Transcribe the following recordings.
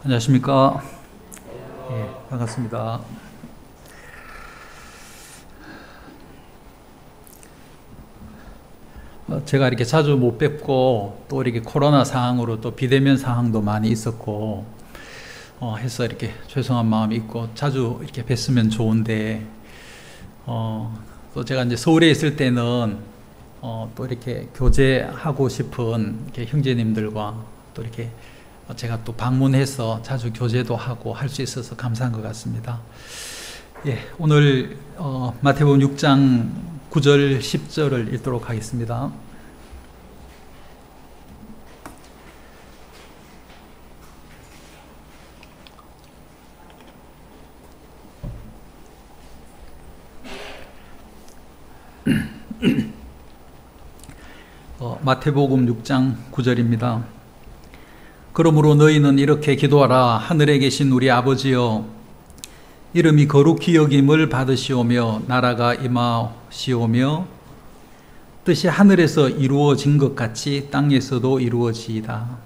안녕하십니까. 예, 반갑습니다. 제가 이렇게 자주 못 뵙고 또 이렇게 코로나 상황으로 또 비대면 상황도 많이 있었고 해서 이렇게 죄송한 마음이 있고 자주 이렇게 뵀으면 좋은데 또 제가 이제 서울에 있을 때는 또 이렇게 교제하고 싶은 이렇게 형제님들과 또 이렇게 제가 또 방문해서 자주 교제도 하고 할 수 있어서 감사한 것 같습니다. 예, 오늘 마태복음 6장 9절 10절을 읽도록 하겠습니다. 마태복음 6장 9절입니다. 그러므로 너희는 이렇게 기도하라. 하늘에 계신 우리 아버지여, 이름이 거룩히 여김을 받으시오며 나라가 임하시오며 뜻이 하늘에서 이루어진 것 같이 땅에서도 이루어지이다.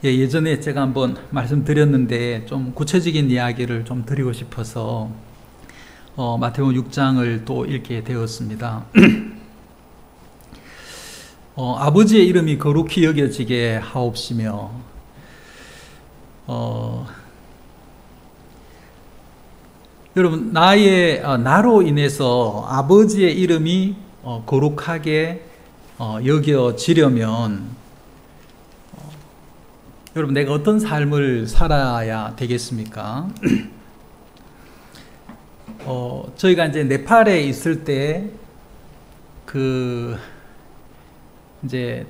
예전에 제가 한번 말씀드렸는데 좀 구체적인 이야기를 좀 드리고 싶어서 마태복음 6장을 또 읽게 되었습니다. 아버지의 이름이 거룩히 여겨지게 하옵시며 여러분, 나로 인해서 아버지의 이름이 거룩하게 여겨지려면 여러분, 내가 어떤 삶을 살아야 되겠습니까? 저희가 이제 네팔에 있을 때 이제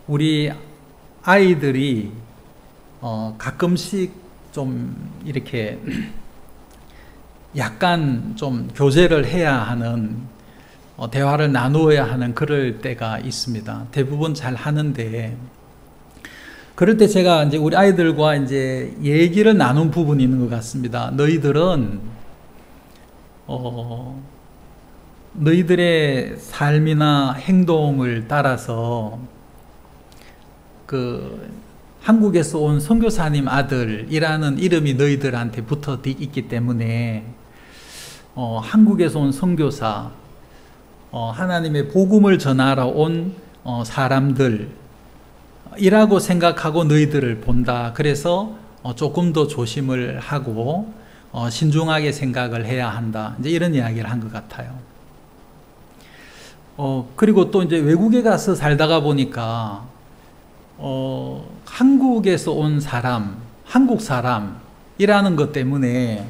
우리 아이들이 가끔씩 좀 이렇게 약간 좀 교제를 해야 하는 대화를 나누어야 하는 그럴 때가 있습니다. 대부분 잘 하는데 그럴 때 제가 이제 우리 아이들과 이제 얘기를 나눈 부분이 있는 것 같습니다. 너희들은 너희들의 삶이나 행동을 따라서 한국에서 온 선교사님 아들이라는 이름이 너희들한테 붙어 있기 때문에 한국에서 온 선교사, 하나님의 복음을 전하러 온 사람들이라고 생각하고 너희들을 본다. 그래서 조금 더 조심을 하고 신중하게 생각을 해야 한다. 이제 이런 이야기를 한 것 같아요. 그리고 또 이제 외국에 가서 살다가 보니까 한국에서 온 사람, 한국 사람이라는 것 때문에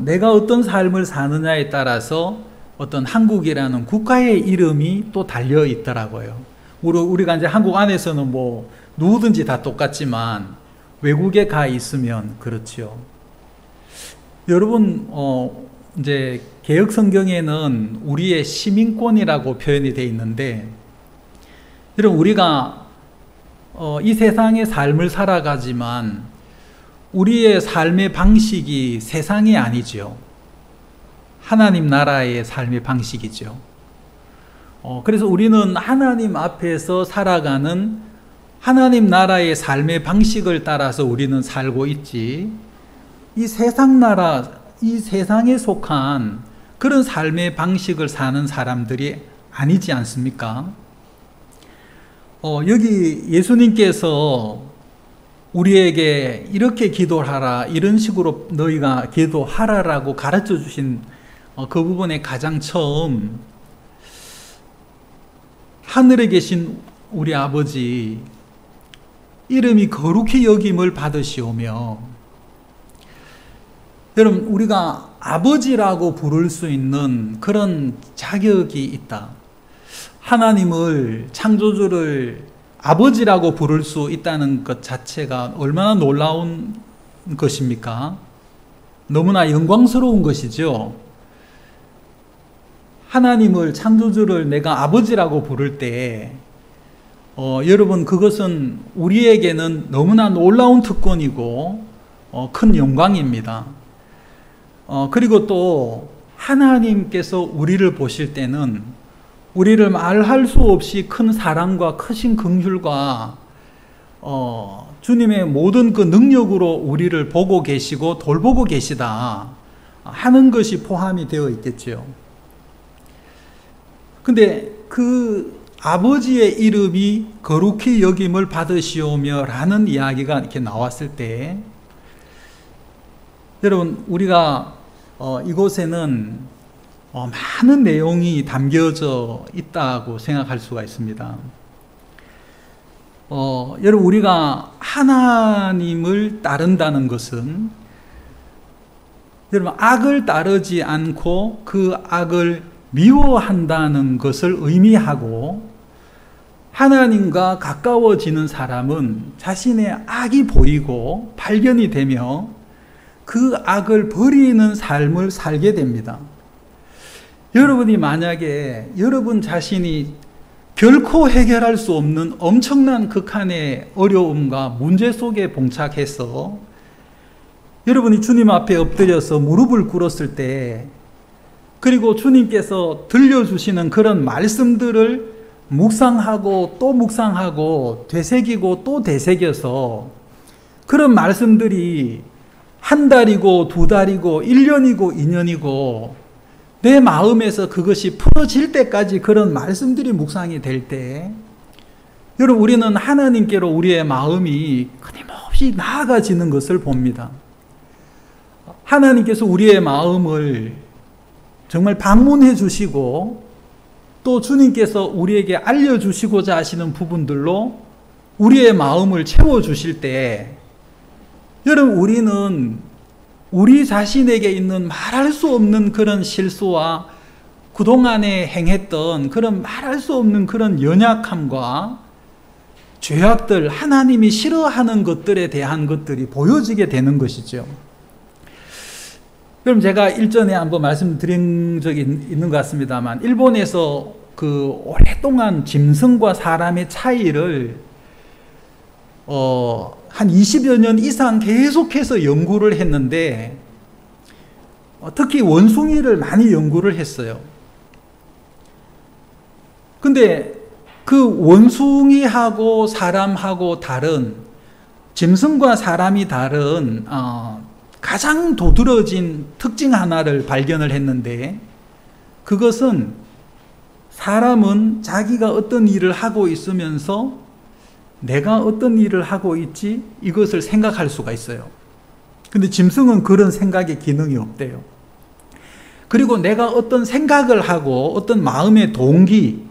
내가 어떤 삶을 사느냐에 따라서 어떤 한국이라는 국가의 이름이 또 달려 있더라고요. 우리가 이제 한국 안에서는 뭐 누구든지 다 똑같지만 외국에 가 있으면 그렇죠. 여러분, 이제 개역 성경에는 우리의 시민권이라고 표현이 되어 있는데, 여러분, 우리가 이 세상의 삶을 살아가지만 우리의 삶의 방식이 세상이 아니죠. 하나님 나라의 삶의 방식이죠. 그래서 우리는 하나님 앞에서 살아가는 하나님 나라의 삶의 방식을 따라서 우리는 살고 있지, 이 세상 나라, 이 세상에 속한 그런 삶의 방식을 사는 사람들이 아니지 않습니까? 여기 예수님께서 우리에게 이렇게 기도하라, 이런 식으로 너희가 기도하라라고 가르쳐 주신 그 부분에 가장 처음 하늘에 계신 우리 아버지 이름이 거룩히 여김을 받으시오며, 여러분, 우리가 아버지라고 부를 수 있는 그런 자격이 있다. 하나님을, 창조주를 아버지라고 부를 수 있다는 것 자체가 얼마나 놀라운 것입니까? 너무나 영광스러운 것이죠. 하나님을, 창조주를 내가 아버지라고 부를 때 여러분, 그것은 우리에게는 너무나 놀라운 특권이고 큰 영광입니다. 그리고 또 하나님께서 우리를 보실 때는 우리를 말할 수 없이 큰 사랑과 크신 긍휼과 주님의 모든 그 능력으로 우리를 보고 계시고 돌보고 계시다 하는 것이 포함이 되어 있겠죠. 근데 그 아버지의 이름이 거룩히 여김을 받으시오며 라는 이야기가 이렇게 나왔을 때, 여러분, 우리가 이곳에는 많은 내용이 담겨져 있다고 생각할 수가 있습니다. 여러분, 우리가 하나님을 따른다는 것은, 여러분, 악을 따르지 않고 그 악을 미워한다는 것을 의미하고, 하나님과 가까워지는 사람은 자신의 악이 보이고 발견이 되며 그 악을 버리는 삶을 살게 됩니다. 여러분이 만약에 여러분 자신이 결코 해결할 수 없는 엄청난 극한의 어려움과 문제 속에 봉착해서 여러분이 주님 앞에 엎드려서 무릎을 꿇었을 때, 그리고 주님께서 들려주시는 그런 말씀들을 묵상하고 또 묵상하고 되새기고 또 되새겨서 그런 말씀들이 한 달이고 두 달이고 1년이고 2년이고 내 마음에서 그것이 풀어질 때까지 그런 말씀들이 묵상이 될 때, 여러분, 우리는 하나님께로 우리의 마음이 끊임없이 나아가지는 것을 봅니다. 하나님께서 우리의 마음을 정말 방문해 주시고 또 주님께서 우리에게 알려주시고자 하시는 부분들로 우리의 마음을 채워주실 때, 여러분, 우리는 우리 자신에게 있는 말할 수 없는 그런 실수와 그동안에 행했던 그런 말할 수 없는 그런 연약함과 죄악들, 하나님이 싫어하는 것들에 대한 것들이 보여지게 되는 것이죠. 그럼 제가 일전에 한번 말씀드린 적이 있는 것 같습니다만, 일본에서 그 오랫동안 짐승과 사람의 차이를 한 20여 년 이상 계속해서 연구를 했는데, 특히 원숭이를 많이 연구를 했어요. 근데 그 원숭이하고 사람하고 다른, 짐승과 사람이 다른 가장 도드라진 특징 하나를 발견을 했는데, 그것은 사람은 자기가 어떤 일을 하고 있으면서 내가 어떤 일을 하고 있지, 이것을 생각할 수가 있어요. 근데 짐승은 그런 생각의 기능이 없대요. 그리고 내가 어떤 생각을 하고 어떤 마음의 동기,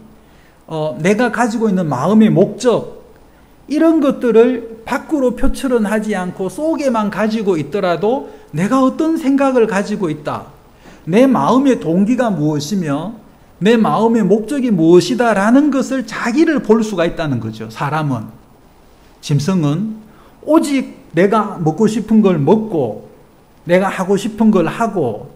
내가 가지고 있는 마음의 목적, 이런 것들을 밖으로 표출은 하지 않고 속에만 가지고 있더라도 내가 어떤 생각을 가지고 있다, 내 마음의 동기가 무엇이며 내 마음의 목적이 무엇이다라는 것을 자기를 볼 수가 있다는 거죠. 사람은. 짐승은 오직 내가 먹고 싶은 걸 먹고 내가 하고 싶은 걸 하고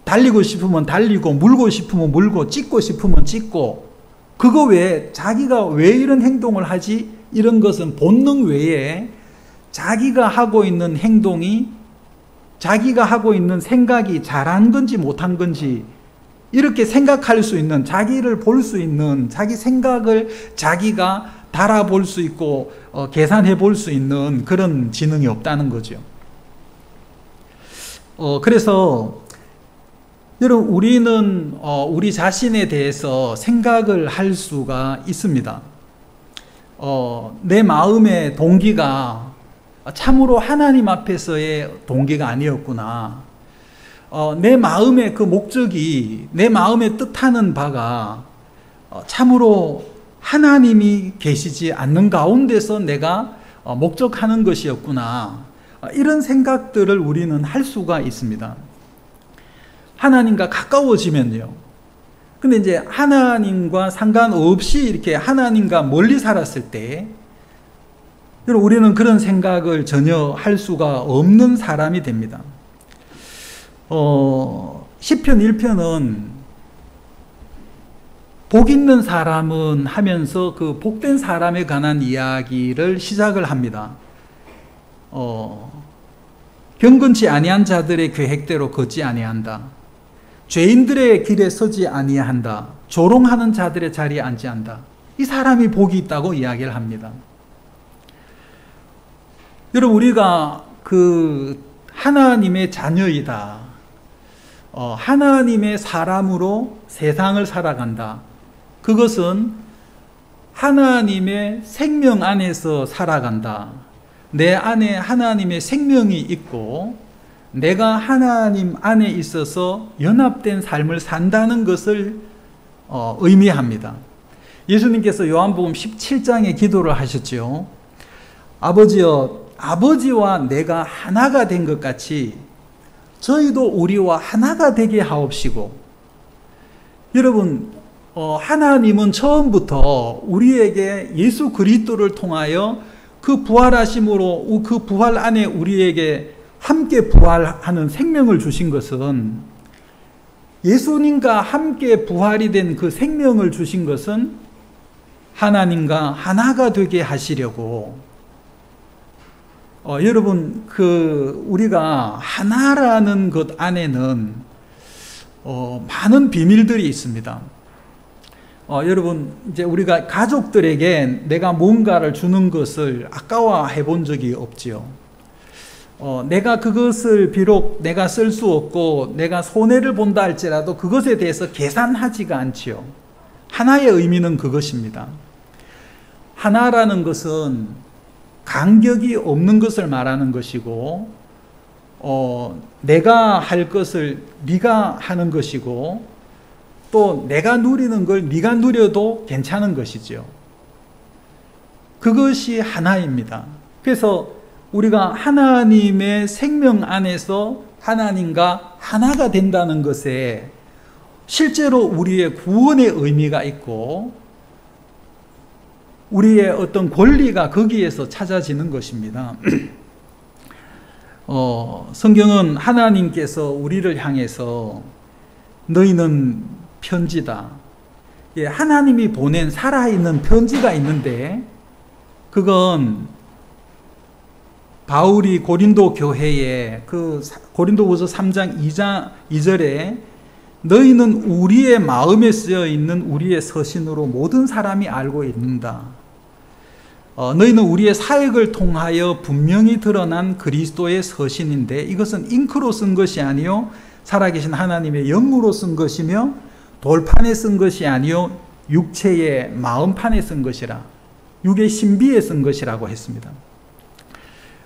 달리고 싶으면 달리고 물고 싶으면 물고 찢고 싶으면 찢고, 그거 외에 자기가 왜 이런 행동을 하지, 이런 것은 본능 외에 자기가 하고 있는 행동이, 자기가 하고 있는 생각이 잘한 건지 못한 건지 이렇게 생각할 수 있는, 자기를 볼 수 있는, 자기 생각을 자기가 달아볼 수 있고 계산해 볼 수 있는 그런 지능이 없다는 거죠. 그래서 여러분, 우리는 우리 자신에 대해서 생각을 할 수가 있습니다. 내 마음의 동기가 참으로 하나님 앞에서의 동기가 아니었구나. 내 마음의 그 목적이, 내 마음에 뜻하는 바가 참으로 하나님이 계시지 않는 가운데서 내가 목적하는 것이었구나. 이런 생각들을 우리는 할 수가 있습니다. 하나님과 가까워지면요. 근데 이제 하나님과 상관없이 이렇게 하나님과 멀리 살았을 때, 우리는 그런 생각을 전혀 할 수가 없는 사람이 됩니다. 시편 1편은 복 있는 사람은 하면서 그 복된 사람에 관한 이야기를 시작을 합니다. 경건치 아니한 자들의 계획대로 걷지 아니한다. 죄인들의 길에 서지 아니한다. 조롱하는 자들의 자리에 앉지 않는다. 이 사람이 복이 있다고 이야기를 합니다. 여러분, 우리가 하나님의 자녀이다. 하나님의 사람으로 세상을 살아간다. 그것은 하나님의 생명 안에서 살아간다. 내 안에 하나님의 생명이 있고 내가 하나님 안에 있어서 연합된 삶을 산다는 것을 의미합니다. 예수님께서 요한복음 17장에 기도를 하셨죠. 아버지여, 아버지와 내가 하나가 된 것 같이 저희도 우리와 하나가 되게 하옵시고. 여러분, 하나님은 처음부터 우리에게 예수 그리스도를 통하여 그 부활하심으로 그 부활 안에 우리에게 함께 부활하는 생명을 주신 것은, 예수님과 함께 부활이 된 그 생명을 주신 것은 하나님과 하나가 되게 하시려고. 여러분, 우리가 하나라는 것 안에는 많은 비밀들이 있습니다. 여러분, 이제 우리가 가족들에게 내가 뭔가를 주는 것을 아까워해 본 적이 없지요. 내가 그것을 비록 내가 쓸 수 없고 내가 손해를 본다 할지라도 그것에 대해서 계산하지가 않지요. 하나의 의미는 그것입니다. 하나라는 것은 간격이 없는 것을 말하는 것이고, 내가 할 것을 네가 하는 것이고, 또 내가 누리는 걸 네가 누려도 괜찮은 것이죠. 그것이 하나입니다. 그래서 우리가 하나님의 생명 안에서 하나님과 하나가 된다는 것에 실제로 우리의 구원의 의미가 있고 우리의 어떤 권리가 거기에서 찾아지는 것입니다. 성경은 하나님께서 우리를 향해서 너희는 편지다. 예, 하나님이 보낸 살아있는 편지가 있는데, 그건 바울이 고린도 교회에 고린도후서 3장 2절에 너희는 우리의 마음에 쓰여 있는 우리의 서신으로 모든 사람이 알고 있는다. 너희는 우리의 사역을 통하여 분명히 드러난 그리스도의 서신인데 이것은 잉크로 쓴 것이 아니요 살아계신 하나님의 영으로 쓴 것이며 돌판에 쓴 것이 아니요 육체의 마음판에 쓴 것이라, 육의 신비에 쓴 것이라고 했습니다.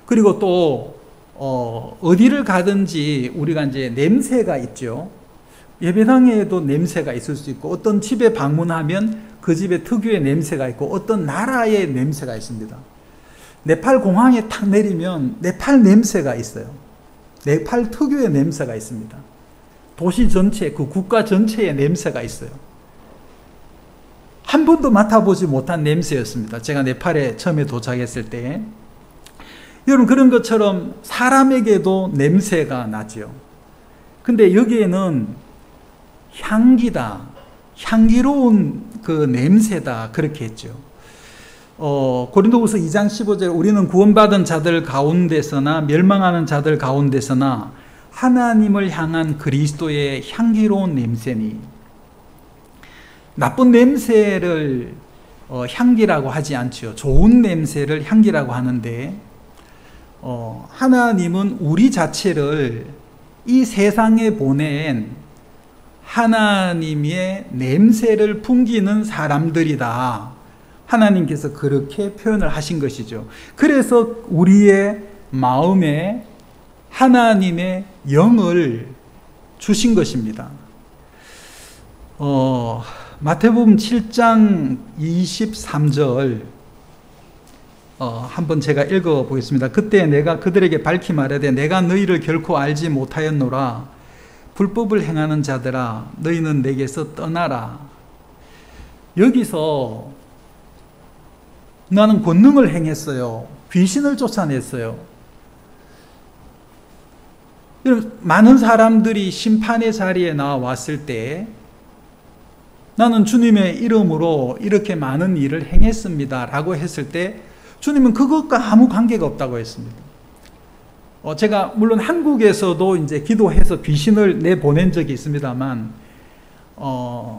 그리고 또 어디를 가든지 우리가 이제 냄새가 있죠. 예배당에도 냄새가 있을 수 있고, 어떤 집에 방문하면 그 집의 특유의 냄새가 있고, 어떤 나라의 냄새가 있습니다. 네팔 공항에 탁 내리면 네팔 냄새가 있어요. 네팔 특유의 냄새가 있습니다. 도시 전체, 그 국가 전체의 냄새가 있어요. 한 번도 맡아보지 못한 냄새였습니다. 제가 네팔에 처음에 도착했을 때. 여러분, 그런 것처럼 사람에게도 냄새가 나죠. 근데 여기에는 향기다, 향기로운 그 냄새다, 그렇게 했죠. 고린도후서 2장 15절, 우리는 구원받은 자들 가운데서나 멸망하는 자들 가운데서나 하나님을 향한 그리스도의 향기로운 냄새니. 나쁜 냄새를 향기라고 하지 않죠. 좋은 냄새를 향기라고 하는데, 하나님은 우리 자체를 이 세상에 보낸 하나님의 냄새를 풍기는 사람들이다. 하나님께서 그렇게 표현을 하신 것이죠. 그래서 우리의 마음에 하나님의 영을 주신 것입니다. 마태복음 7장 23절 한번 제가 읽어보겠습니다. 그때 내가 그들에게 밝히 말하되 내가 너희를 결코 알지 못하였노라. 불법을 행하는 자들아 너희는 내게서 떠나라. 여기서 나는 권능을 행했어요. 귀신을 쫓아냈어요. 많은 사람들이 심판의 자리에 나왔을 때 나는 주님의 이름으로 이렇게 많은 일을 행했습니다 라고 했을 때 주님은 그것과 아무 관계가 없다고 했습니다. 제가 물론 한국에서도 이제 기도해서 귀신을 내보낸 적이 있습니다만,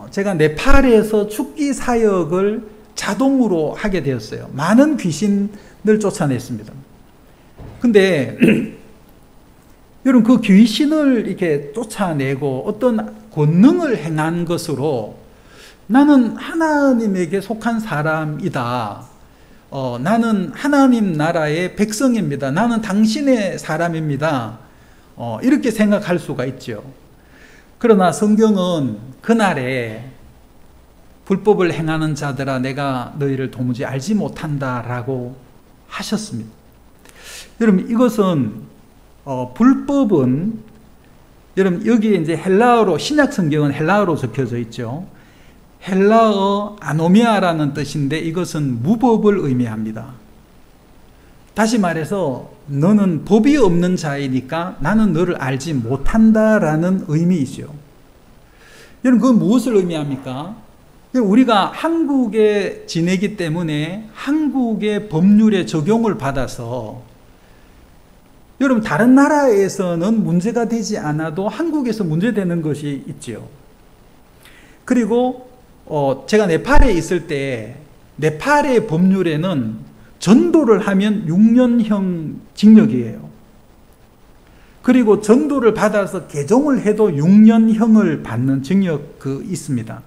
제가 네팔에서 축기 사역을 자동으로 하게 되었어요. 많은 귀신을 쫓아냈습니다. 근데 여러분 그 귀신을 이렇게 쫓아내고 어떤 권능을 행한 것으로 나는 하나님에게 속한 사람이다. 나는 하나님 나라의 백성입니다. 나는 당신의 사람입니다. 이렇게 생각할 수가 있죠. 그러나 성경은 그날에 불법을 행하는 자들아 내가 너희를 도무지 알지 못한다라고 하셨습니다. 여러분 이것은 불법은 여러분 여기에 이제 헬라어로 신약 성경은 헬라어로 적혀져 있죠. 헬라어 아노미아라는 뜻인데 이것은 무법을 의미합니다. 다시 말해서 너는 법이 없는 자이니까 나는 너를 알지 못한다라는 의미이죠. 여러분 그건 무엇을 의미합니까? 우리가 한국에 지내기 때문에 한국의 법률의 적용을 받아서 여러분 다른 나라에서는 문제가 되지 않아도 한국에서 문제되는 것이 있죠. 그리고 제가 네팔에 있을 때 네팔의 법률에는 전도를 하면 6년형 징역이에요. 그리고 전도를 받아서 개종을 해도 6년형을 받는 징역 있습니다.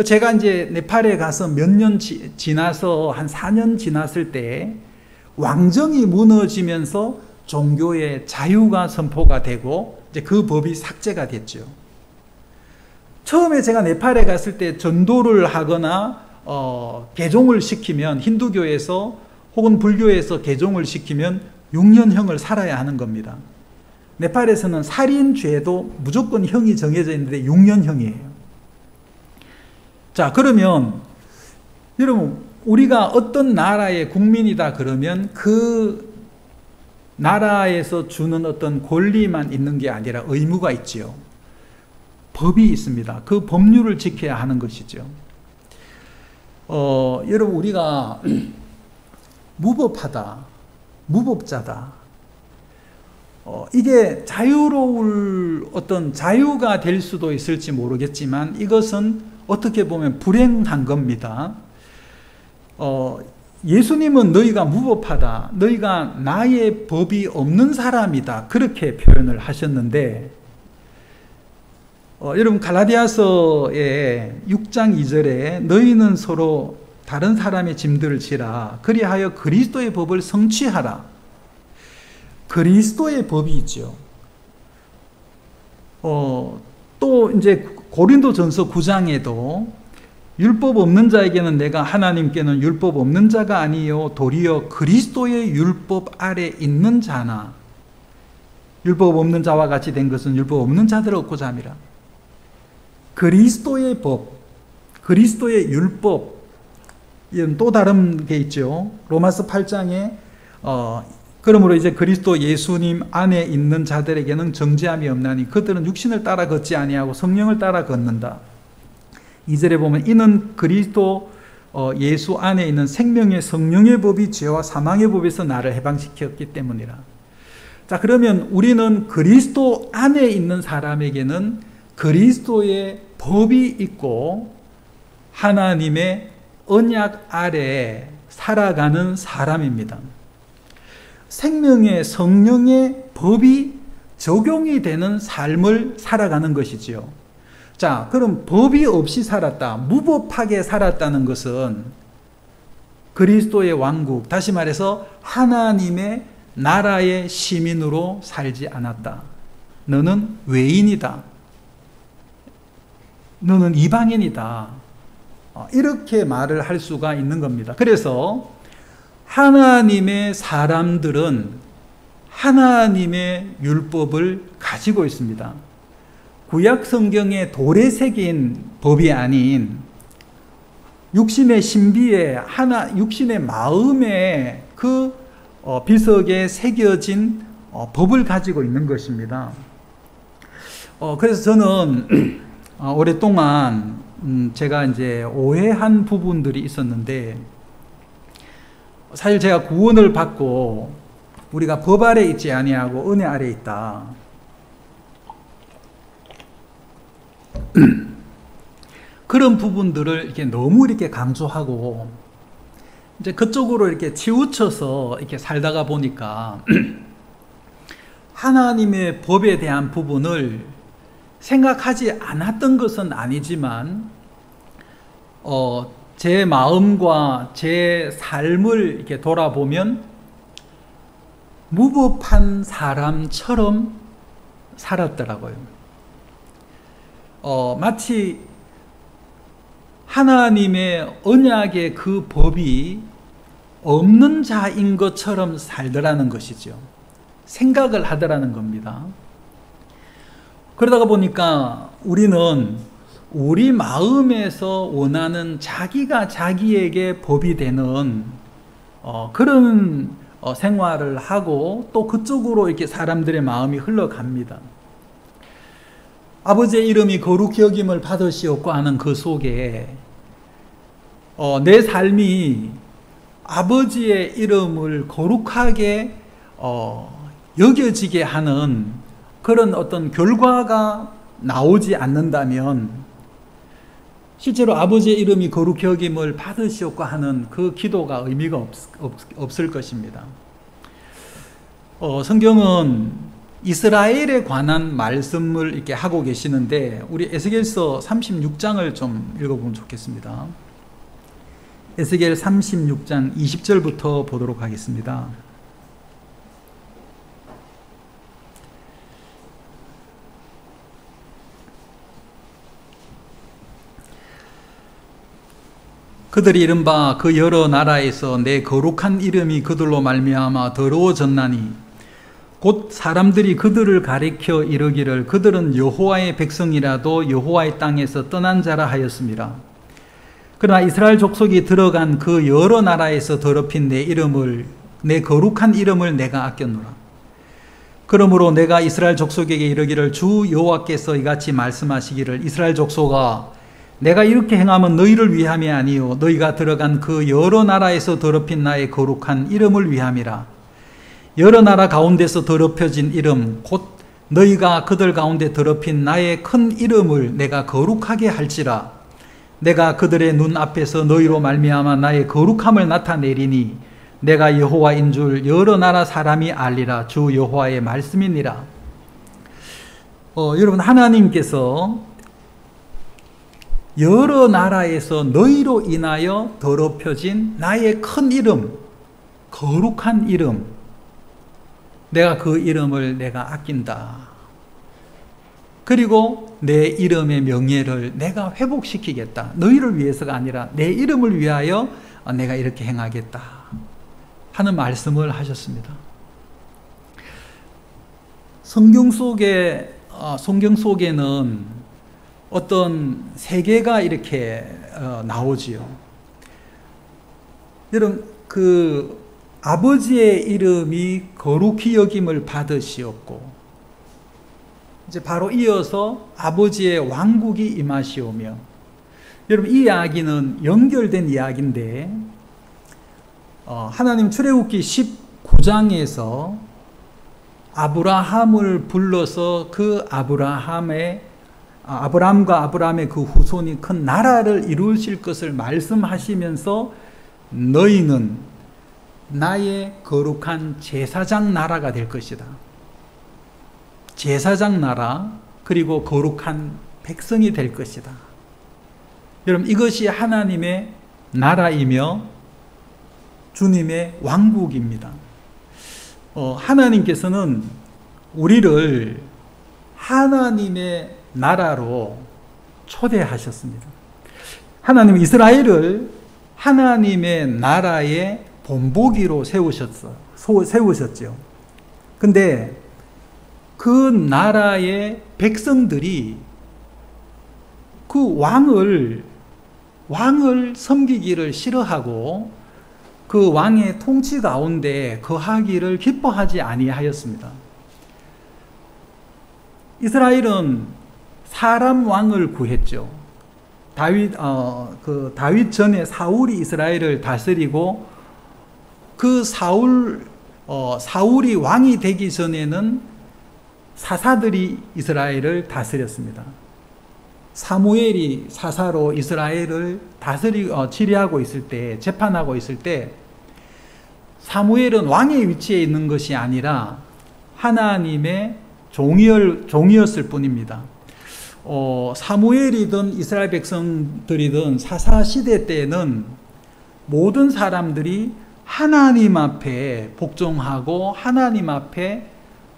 제가 이제 네팔에 가서 몇 년 지나서 한 4년 지났을 때 왕정이 무너지면서 종교의 자유가 선포가 되고 이제 그 법이 삭제가 됐죠. 처음에 제가 네팔에 갔을 때 전도를 하거나 개종을 시키면 힌두교에서 혹은 불교에서 개종을 시키면 6년형을 살아야 하는 겁니다. 네팔에서는 살인죄도 무조건 형이 정해져 있는데 6년형이에요. 자, 그러면 여러분 우리가 어떤 나라의 국민이다 그러면 그 나라에서 주는 어떤 권리만 있는 게 아니라 의무가 있지요. 법이 있습니다. 그 법률을 지켜야 하는 것이죠. 여러분 우리가 무법하다, 무법자다. 이게 자유로울 어떤 자유가 될 수도 있을지 모르겠지만 이것은 어떻게 보면 불행한 겁니다. 예수님은 너희가 무법하다, 너희가 나의 법이 없는 사람이다 그렇게 표현을 하셨는데 여러분 갈라디아서의 6장 2절에 너희는 서로 다른 사람의 짐들을 지라 그리하여 그리스도의 법을 성취하라. 그리스도의 법이 있죠. 또 이제 고린도전서 9장에도 율법 없는 자에게는 내가 하나님께는 율법 없는 자가 아니요 도리어 그리스도의 율법 아래 있는 자나 율법 없는 자와 같이 된 것은 율법 없는 자들을 얻고자 함이라. 그리스도의 법, 그리스도의 율법, 이건 또 다른 게 있죠. 로마서 8장에 그러므로 이제 그리스도 예수님 안에 있는 자들에게는 정죄함이 없나니 그들은 육신을 따라 걷지 아니하고 성령을 따라 걷는다. 2절에 보면 이는 그리스도 예수 안에 있는 생명의 성령의 법이 죄와 사망의 법에서 나를 해방시켰기 때문이라. 자, 그러면 우리는 그리스도 안에 있는 사람에게는 그리스도의 법이 있고 하나님의 언약 아래에 살아가는 사람입니다. 생명의 성령의 법이 적용이 되는 삶을 살아가는 것이지요. 자, 그럼 법이 없이 살았다, 무법하게 살았다는 것은 그리스도의 왕국, 다시 말해서 하나님의 나라의 시민으로 살지 않았다. 너는 외인이다. 너는 이방인이다. 이렇게 말을 할 수가 있는 겁니다. 그래서 하나님의 사람들은 하나님의 율법을 가지고 있습니다. 구약 성경에 돌에 새긴 법이 아닌 육신의 신비에 육신의 마음에 그 비석에 새겨진 법을 가지고 있는 것입니다. 그래서 저는 오랫동안 제가 이제 오해한 부분들이 있었는데 사실 제가 구원을 받고 우리가 법 아래 있지 아니하고 은혜 아래 있다. 그런 부분들을 이렇게 너무 이렇게 강조하고 이제 그쪽으로 이렇게 치우쳐서 이렇게 살다가 보니까 하나님의 법에 대한 부분을 생각하지 않았던 것은 아니지만 제 마음과 제 삶을 이렇게 돌아보면 무법한 사람처럼 살았더라고요. 마치 하나님의 언약의 그 법이 없는 자인 것처럼 살더라는 것이죠. 생각을 하더라는 겁니다. 그러다가 보니까 우리는 우리 마음에서 원하는 자기가 자기에게 법이 되는 그런 생활을 하고 또 그쪽으로 이렇게 사람들의 마음이 흘러갑니다. 아버지의 이름이 거룩히 여김을 받으시옵고 하는 그 속에 내 삶이 아버지의 이름을 거룩하게 여겨지게 하는 그런 어떤 결과가 나오지 않는다면 실제로 아버지의 이름이 거룩히 여김을 받으시옵고 하는 그 기도가 의미가 없을 것입니다. 성경은 이스라엘에 관한 말씀을 이렇게 하고 계시는데 우리 에스겔서 36장을 좀 읽어보면 좋겠습니다. 에스겔 36장 20절부터 보도록 하겠습니다. 그들이 이른바 그 여러 나라에서 내 거룩한 이름이 그들로 말미암아 더러워졌나니 곧 사람들이 그들을 가리켜 이르기를 그들은 여호와의 백성이라도 여호와의 땅에서 떠난 자라 하였습니다. 그러나 이스라엘 족속이 들어간 그 여러 나라에서 더럽힌 내 거룩한 이름을 내가 아꼈노라. 그러므로 내가 이스라엘 족속에게 이르기를 주 여호와께서 이같이 말씀하시기를 이스라엘 족속아 내가 이렇게 행하면 너희를 위함이 아니요 너희가 들어간 그 여러 나라에서 더럽힌 나의 거룩한 이름을 위함이라. 여러 나라 가운데서 더럽혀진 이름 곧 너희가 그들 가운데 더럽힌 나의 큰 이름을 내가 거룩하게 할지라. 내가 그들의 눈 앞에서 너희로 말미암아 나의 거룩함을 나타내리니 내가 여호와인 줄 여러 나라 사람이 알리라. 주 여호와의 말씀이니라. 여러분 하나님께서 여러 나라에서 너희로 인하여 더럽혀진 나의 큰 이름, 거룩한 이름, 내가 그 이름을 내가 아낀다. 그리고 내 이름의 명예를 내가 회복시키겠다. 너희를 위해서가 아니라 내 이름을 위하여 내가 이렇게 행하겠다 하는 말씀을 하셨습니다. 성경 속에는 어떤 세계가 이렇게 나오지요. 여러분 그 아버지의 이름이 거룩히 여김을 받으시옵고 이제 바로 이어서 아버지의 왕국이 임하시오며 여러분 이 이야기는 연결된 이야기인데 하나님 출애굽기 19장에서 아브라함을 불러서 그 아브라함과 아브라함의 그 후손이 큰 나라를 이루실 것을 말씀하시면서 너희는 나의 거룩한 제사장 나라가 될 것이다. 제사장 나라 그리고 거룩한 백성이 될 것이다. 여러분 이것이 하나님의 나라이며 주님의 왕국입니다. 하나님께서는 우리를 하나님의 나라로 초대하셨습니다. 하나님은 이스라엘을 하나님의 나라의 본보기로 세우셨죠. 근데 그 나라의 백성들이 그 왕을 섬기기를 싫어하고 그 왕의 통치 가운데 거하기를 기뻐하지 아니하였습니다. 이스라엘은 사람 왕을 구했죠. 다윗 전에 사울이 이스라엘을 다스리고 그 사울이 왕이 되기 전에는 사사들이 이스라엘을 다스렸습니다. 사무엘이 사사로 이스라엘을 치리하고 있을 때, 재판하고 있을 때, 사무엘은 왕의 위치에 있는 것이 아니라 하나님의 종이었을 뿐입니다. 사무엘이든 이스라엘 백성들이든 사사 시대 때는 모든 사람들이 하나님 앞에 복종하고 하나님 앞에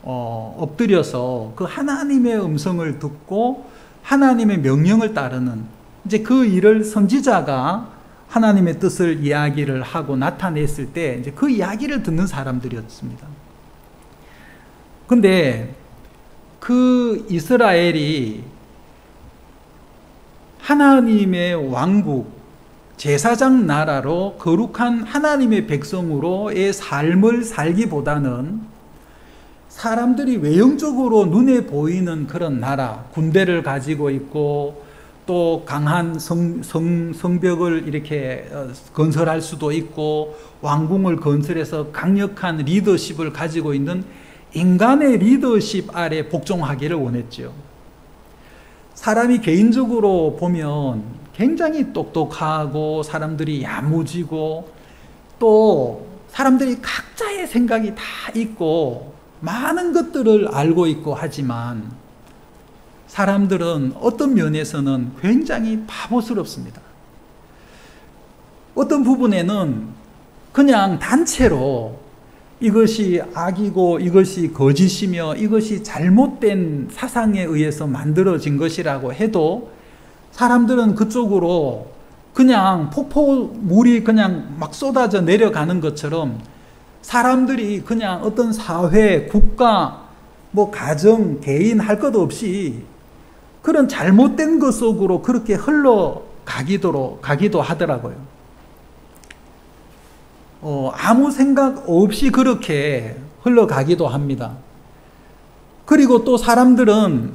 엎드려서 그 하나님의 음성을 듣고 하나님의 명령을 따르는, 이제 그 일을 선지자가 하나님의 뜻을 이야기를 하고 나타냈을 때 이제 그 이야기를 듣는 사람들이었습니다. 근데 그 이스라엘이 하나님의 왕국, 제사장 나라로 거룩한 하나님의 백성으로의 삶을 살기보다는 사람들이 외형적으로 눈에 보이는 그런 나라, 군대를 가지고 있고 또 강한 성벽을 이렇게 건설할 수도 있고 왕궁을 건설해서 강력한 리더십을 가지고 있는 인간의 리더십 아래 복종하기를 원했죠. 사람이 개인적으로 보면 굉장히 똑똑하고 사람들이 야무지고 또 사람들이 각자의 생각이 다 있고 많은 것들을 알고 있고 하지만 사람들은 어떤 면에서는 굉장히 바보스럽습니다. 어떤 부분에는 그냥 단체로 이것이 악이고 이것이 거짓이며 이것이 잘못된 사상에 의해서 만들어진 것이라고 해도 사람들은 그쪽으로 그냥 폭포물이 그냥 막 쏟아져 내려가는 것처럼 사람들이 그냥 어떤 사회, 국가, 가정, 개인 할 것 없이 그런 잘못된 것 속으로 그렇게 흘러가기도 하더라고요. 아무 생각 없이 그렇게 흘러가기도 합니다. 그리고 또 사람들은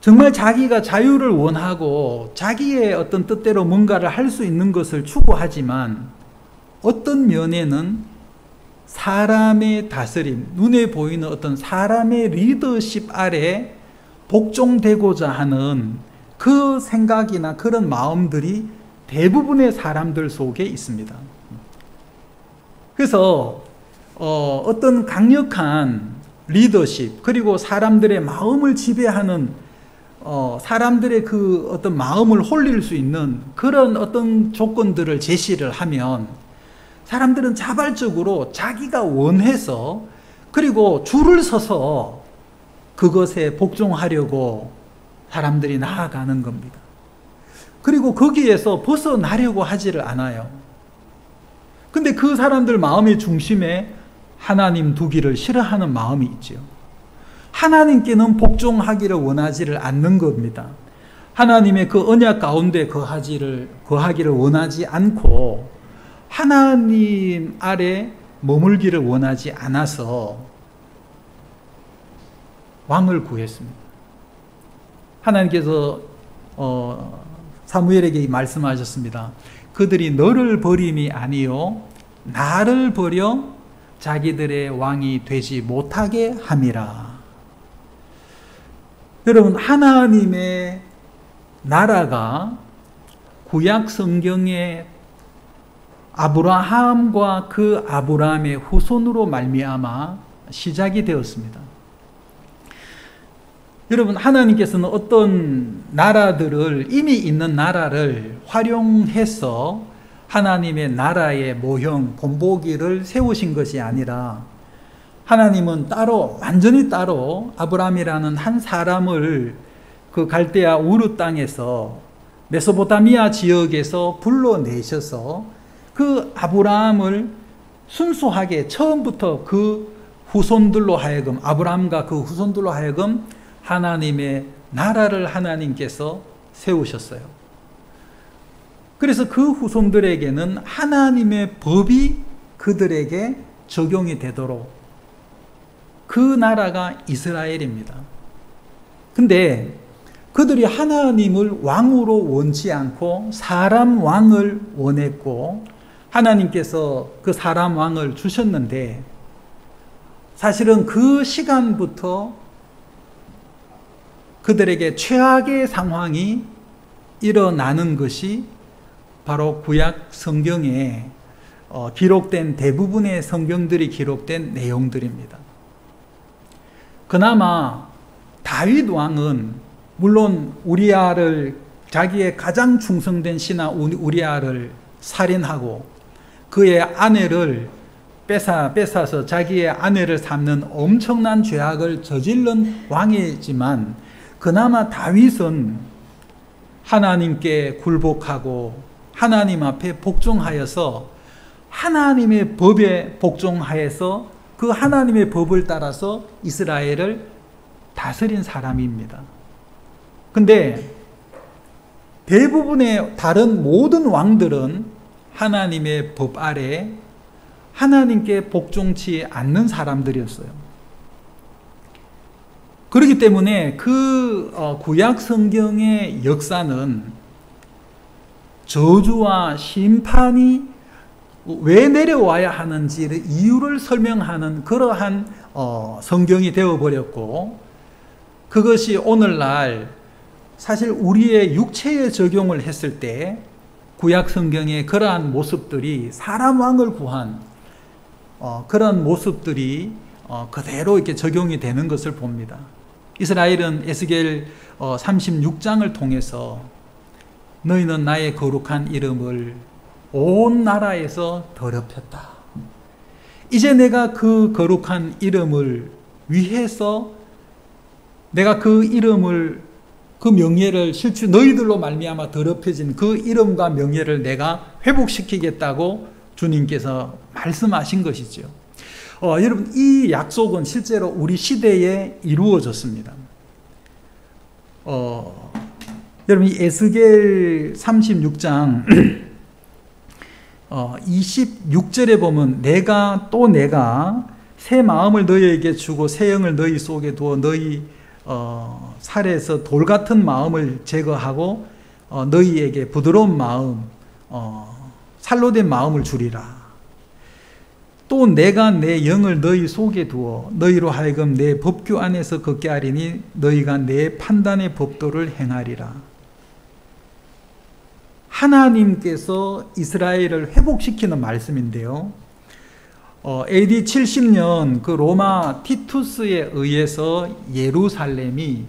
정말 자기가 자유를 원하고 자기의 어떤 뜻대로 뭔가를 할 수 있는 것을 추구하지만 어떤 면에는 사람의 다스림, 눈에 보이는 어떤 사람의 리더십 아래 복종되고자 하는 그 생각이나 그런 마음들이 대부분의 사람들 속에 있습니다. 그래서 어떤 강력한 리더십, 그리고 사람들의 마음을 지배하는 사람들의 그 어떤 마음을 홀릴 수 있는 그런 어떤 조건들을 제시를 하면 사람들은 자발적으로 자기가 원해서 그리고 줄을 서서 그것에 복종하려고 사람들이 나아가는 겁니다. 그리고 거기에서 벗어나려고 하지를 않아요. 근데 그 사람들 마음의 중심에 하나님 두기를 싫어하는 마음이 있죠. 하나님께는 복종하기를 원하지를 않는 겁니다. 하나님의 그 언약 가운데 거하기를 원하지 않고 하나님 아래 머물기를 원하지 않아서 왕을 구했습니다. 하나님께서 사무엘에게 말씀하셨습니다. 그들이 너를 버림이 아니요 나를 버려 자기들의 왕이 되지 못하게 함이라. 여러분, 하나님의 나라가 구약 성경의 아브라함과 그 아브라함의 후손으로 말미암아 시작이 되었습니다. 여러분, 하나님께서는 어떤 나라들을, 이미 있는 나라를 활용해서 하나님의 나라의 모형, 본보기를 세우신 것이 아니라 하나님은 완전히 따로 아브라함이라는 한 사람을 그 갈대아 우르 땅에서 메소포타미아 지역에서 불러내셔서 그 아브라함을 순수하게 처음부터 그 후손들로 하여금, 아브라함과 그 후손들로 하여금 하나님의 나라를 하나님께서 세우셨어요. 그래서 그 후손들에게는 하나님의 법이 그들에게 적용이 되도록, 그 나라가 이스라엘입니다. 근데 그들이 하나님을 왕으로 원치 않고 사람 왕을 원했고, 하나님께서 그 사람 왕을 주셨는데 사실은 그 시간부터 그들에게 최악의 상황이 일어나는 것이 바로 구약 성경에 기록된 대부분의 성경들이 기록된 내용들입니다. 그나마 다윗 왕은 물론 우리아를 자기의 가장 충성된 신하 우리아를 살인하고 그의 아내를 뺏어서 자기의 아내를 삼는 엄청난 죄악을 저지른 왕이지만 그나마 다윗은 하나님께 굴복하고 하나님 앞에 복종하여서 하나님의 법에 복종하여서 그 하나님의 법을 따라서 이스라엘을 다스린 사람입니다. 근데 대부분의 다른 모든 왕들은 하나님의 법 아래 하나님께 복종치 않는 사람들이었어요. 그렇기 때문에 그 구약 성경의 역사는 저주와 심판이 왜 내려와야 하는지의 이유를 설명하는 그러한 성경이 되어버렸고, 그것이 오늘날 사실 우리의 육체에 적용을 했을 때 구약 성경의 그러한 모습들이 사람 왕을 구한 그런 모습들이 그대로 이렇게 적용이 되는 것을 봅니다. 이스라엘은 에스겔 36장을 통해서 너희는 나의 거룩한 이름을 온 나라에서 더럽혔다. 이제 내가 그 거룩한 이름을 위해서 내가 그 이름을 그 명예를 실제 너희들로 말미암아 더럽혀진 그 이름과 명예를 내가 회복시키겠다고 주님께서 말씀하신 것이죠. 여러분, 이 약속은 실제로 우리 시대에 이루어졌습니다. 여러분, 이 에스겔 36장 26절에 보면 내가 새 마음을 너희에게 주고 새 영을 너희 속에 두어 너희 살에서 돌 같은 마음을 제거하고 너희에게 부드러운 마음, 살로 된 마음을 주리라. 또 내가 내 영을 너희 속에 두어 너희로 하여금 내 법규 안에서 걷게 하리니 너희가 내 판단의 법도를 행하리라. 하나님께서 이스라엘을 회복시키는 말씀인데요. AD 70년 그 로마 티투스에 의해서 예루살렘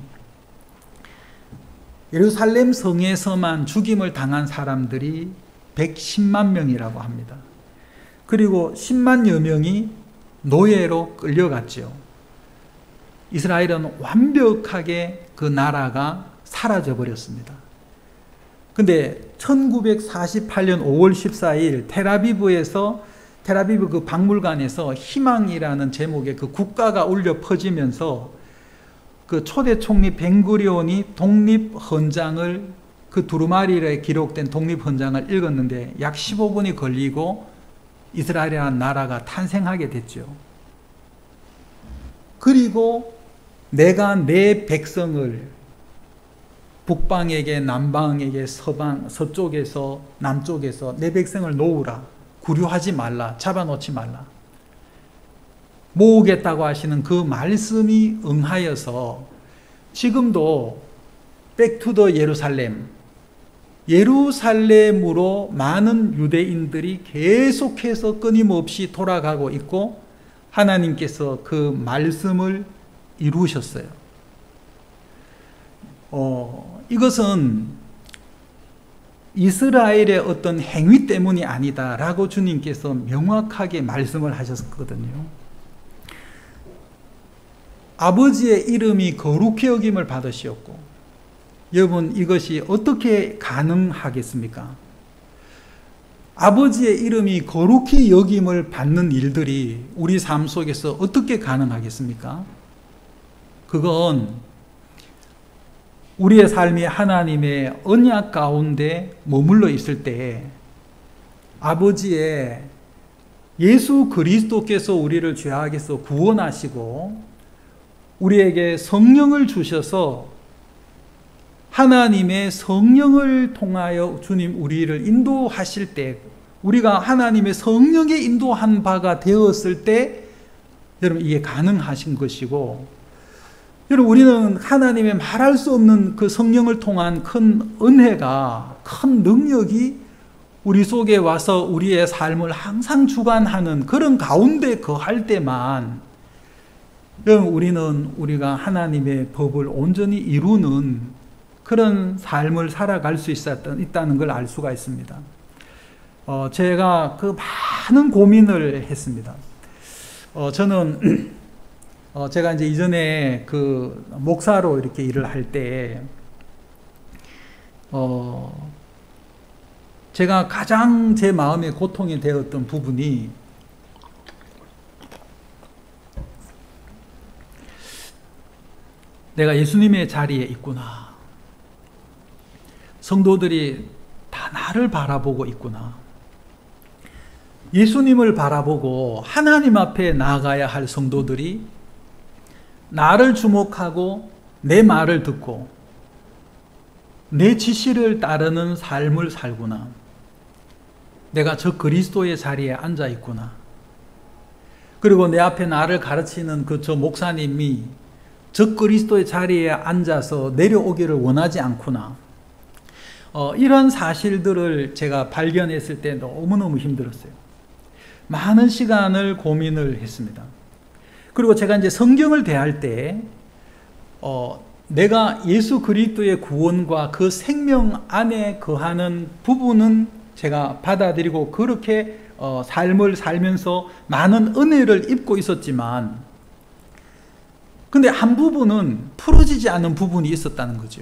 성에서만 죽임을 당한 사람들이 110만 명이라고 합니다. 그리고 10만여 명이 노예로 끌려갔죠. 이스라엘은 완벽하게 그 나라가 사라져 버렸습니다. 근데 1948년 5월 14일 테라비브 그 박물관에서 희망이라는 제목의 그 국가가 울려 퍼지면서 그 초대 총리 벤구리온이 독립헌장을 그 두루마리에 기록된 독립헌장을 읽었는데 약 15분이 걸리고 이스라엘이라는 나라가 탄생하게 됐죠. 그리고 내가 내 백성을 북방에게 남방에게 서쪽에서 남쪽에서 내 백성을 놓으라. 구류하지 말라. 잡아놓지 말라. 모으겠다고 하시는 그 말씀이 응하여서 지금도 백투더 예루살렘으로 많은 유대인들이 계속해서 끊임없이 돌아가고 있고 하나님께서 그 말씀을 이루셨어요. 이것은 이스라엘의 어떤 행위 때문이 아니다라고 주님께서 명확하게 말씀을 하셨거든요. 아버지의 이름이 거룩히 여김을 받으시었고, 여러분, 이것이 어떻게 가능하겠습니까? 아버지의 이름이 거룩히 여김을 받는 일들이 우리 삶 속에서 어떻게 가능하겠습니까? 그건 우리의 삶이 하나님의 언약 가운데 머물러 있을 때 아버지의 예수 그리스도께서 우리를 죄악에서 구원하시고 우리에게 성령을 주셔서 하나님의 성령을 통하여 주님 우리를 인도하실 때, 우리가 하나님의 성령에 인도한 바가 되었을 때 여러분 이게 가능하신 것이고, 여러분, 우리는 하나님의 말할 수 없는 그 성령을 통한 큰 은혜가, 큰 능력이 우리 속에 와서 우리의 삶을 항상 주관하는 그런 가운데 거할 때만 여러분, 우리가 하나님의 법을 온전히 이루는 그런 삶을 살아갈 수 있다는 걸 알 수가 있습니다. 제가 그 많은 고민을 했습니다. 저는 제가 이제 이전에 그 목사로 이렇게 일을 할 때, 제가 가장 제 마음에 고통이 되었던 부분이 내가 예수님의 자리에 있구나. 성도들이 다 나를 바라보고 있구나. 예수님을 바라보고 하나님 앞에 나아가야 할 성도들이 나를 주목하고 내 말을 듣고 내 지시를 따르는 삶을 살구나. 내가 저 그리스도의 자리에 앉아 있구나. 그리고 내 앞에 나를 가르치는 저 목사님이 저 그리스도의 자리에 앉아서 내려오기를 원하지 않구나. 이런 사실들을 제가 발견했을 때 너무너무 힘들었어요. 많은 시간을 고민을 했습니다. 그리고 제가 이제 성경을 대할 때, 내가 예수 그리스도의 구원과 그 생명 안에 거하는 부분은 제가 받아들이고 그렇게 삶을 살면서 많은 은혜를 입고 있었지만, 근데 한 부분은 풀어지지 않은 부분이 있었다는 거죠.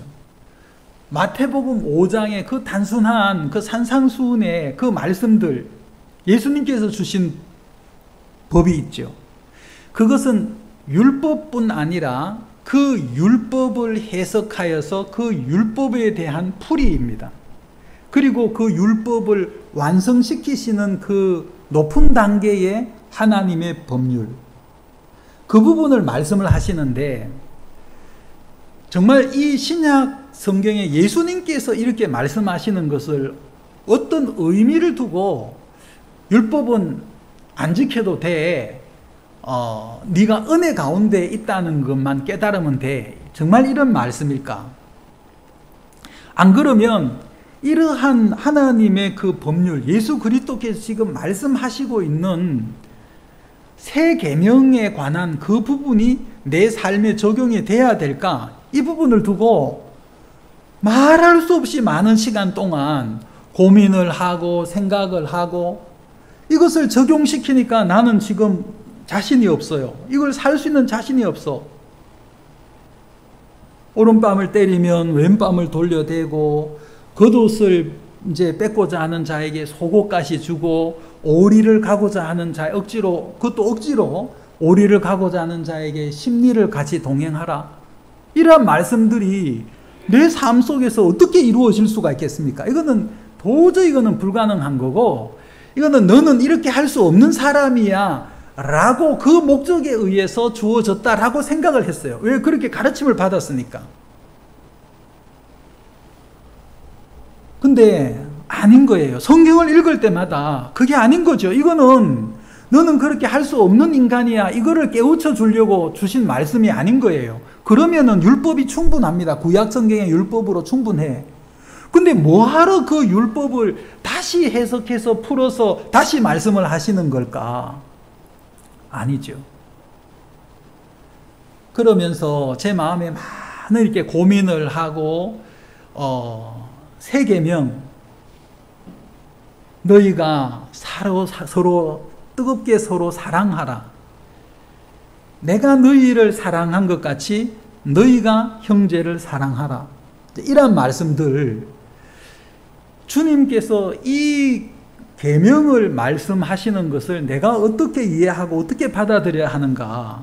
마태복음 5장의 그 단순한 그 산상수훈의 그 말씀들, 예수님께서 주신 법이 있죠. 그것은 율법뿐 아니라 그 율법을 해석하여서 그 율법에 대한 풀이입니다. 그리고 그 율법을 완성시키시는 그 높은 단계의 하나님의 법률, 그 부분을 말씀을 하시는데, 정말 이 신약 성경에 예수님께서 이렇게 말씀하시는 것을 어떤 의미를 두고 율법은 안 지켜도 돼, 네가 은혜 가운데 있다는 것만 깨달으면 돼, 정말 이런 말씀일까? 안 그러면 이러한 하나님의 그 법률, 예수 그리스도께서 지금 말씀하시고 있는 새 계명에 관한 그 부분이 내 삶에 적용이 돼야 될까? 이 부분을 두고 말할 수 없이 많은 시간 동안 고민을 하고 생각을 하고, 이것을 적용시키니까 나는 지금 자신이 없어요. 이걸 살 수 있는 자신이 없어. 오른밤을 때리면 왼밤을 돌려대고, 겉옷을 이제 뺏고자 하는 자에게 속옷까지 주고, 오리를 가고자 하는 자 억지로, 그것도 억지로 오리를 가고자 하는 자에게 심리를 같이 동행하라. 이러한 말씀들이 내 삶 속에서 어떻게 이루어질 수가 있겠습니까? 이거는 도저히 불가능한 거고, 이거는 너는 이렇게 할 수 없는 사람이야 라고 그 목적에 의해서 주어졌다라고 생각을 했어요. 왜? 그렇게 가르침을 받았으니까. 근데 아닌 거예요. 성경을 읽을 때마다 그게 아닌 거죠. 이거는 너는 그렇게 할 수 없는 인간이야, 이거를 깨우쳐 주려고 주신 말씀이 아닌 거예요. 그러면은 율법이 충분합니다. 구약 성경의 율법으로 충분해. 근데 뭐하러 그 율법을 다시 해석해서 풀어서 다시 말씀을 하시는 걸까? 아니죠. 그러면서 제 마음에 많은 이렇게 고민을 하고, 새 계명, 너희가 서로 뜨겁게 서로 사랑하라. 내가 너희를 사랑한 것 같이 너희가 형제를 사랑하라. 이런 말씀들, 주님께서 이 계명을 말씀하시는 것을 내가 어떻게 이해하고 어떻게 받아들여야 하는가,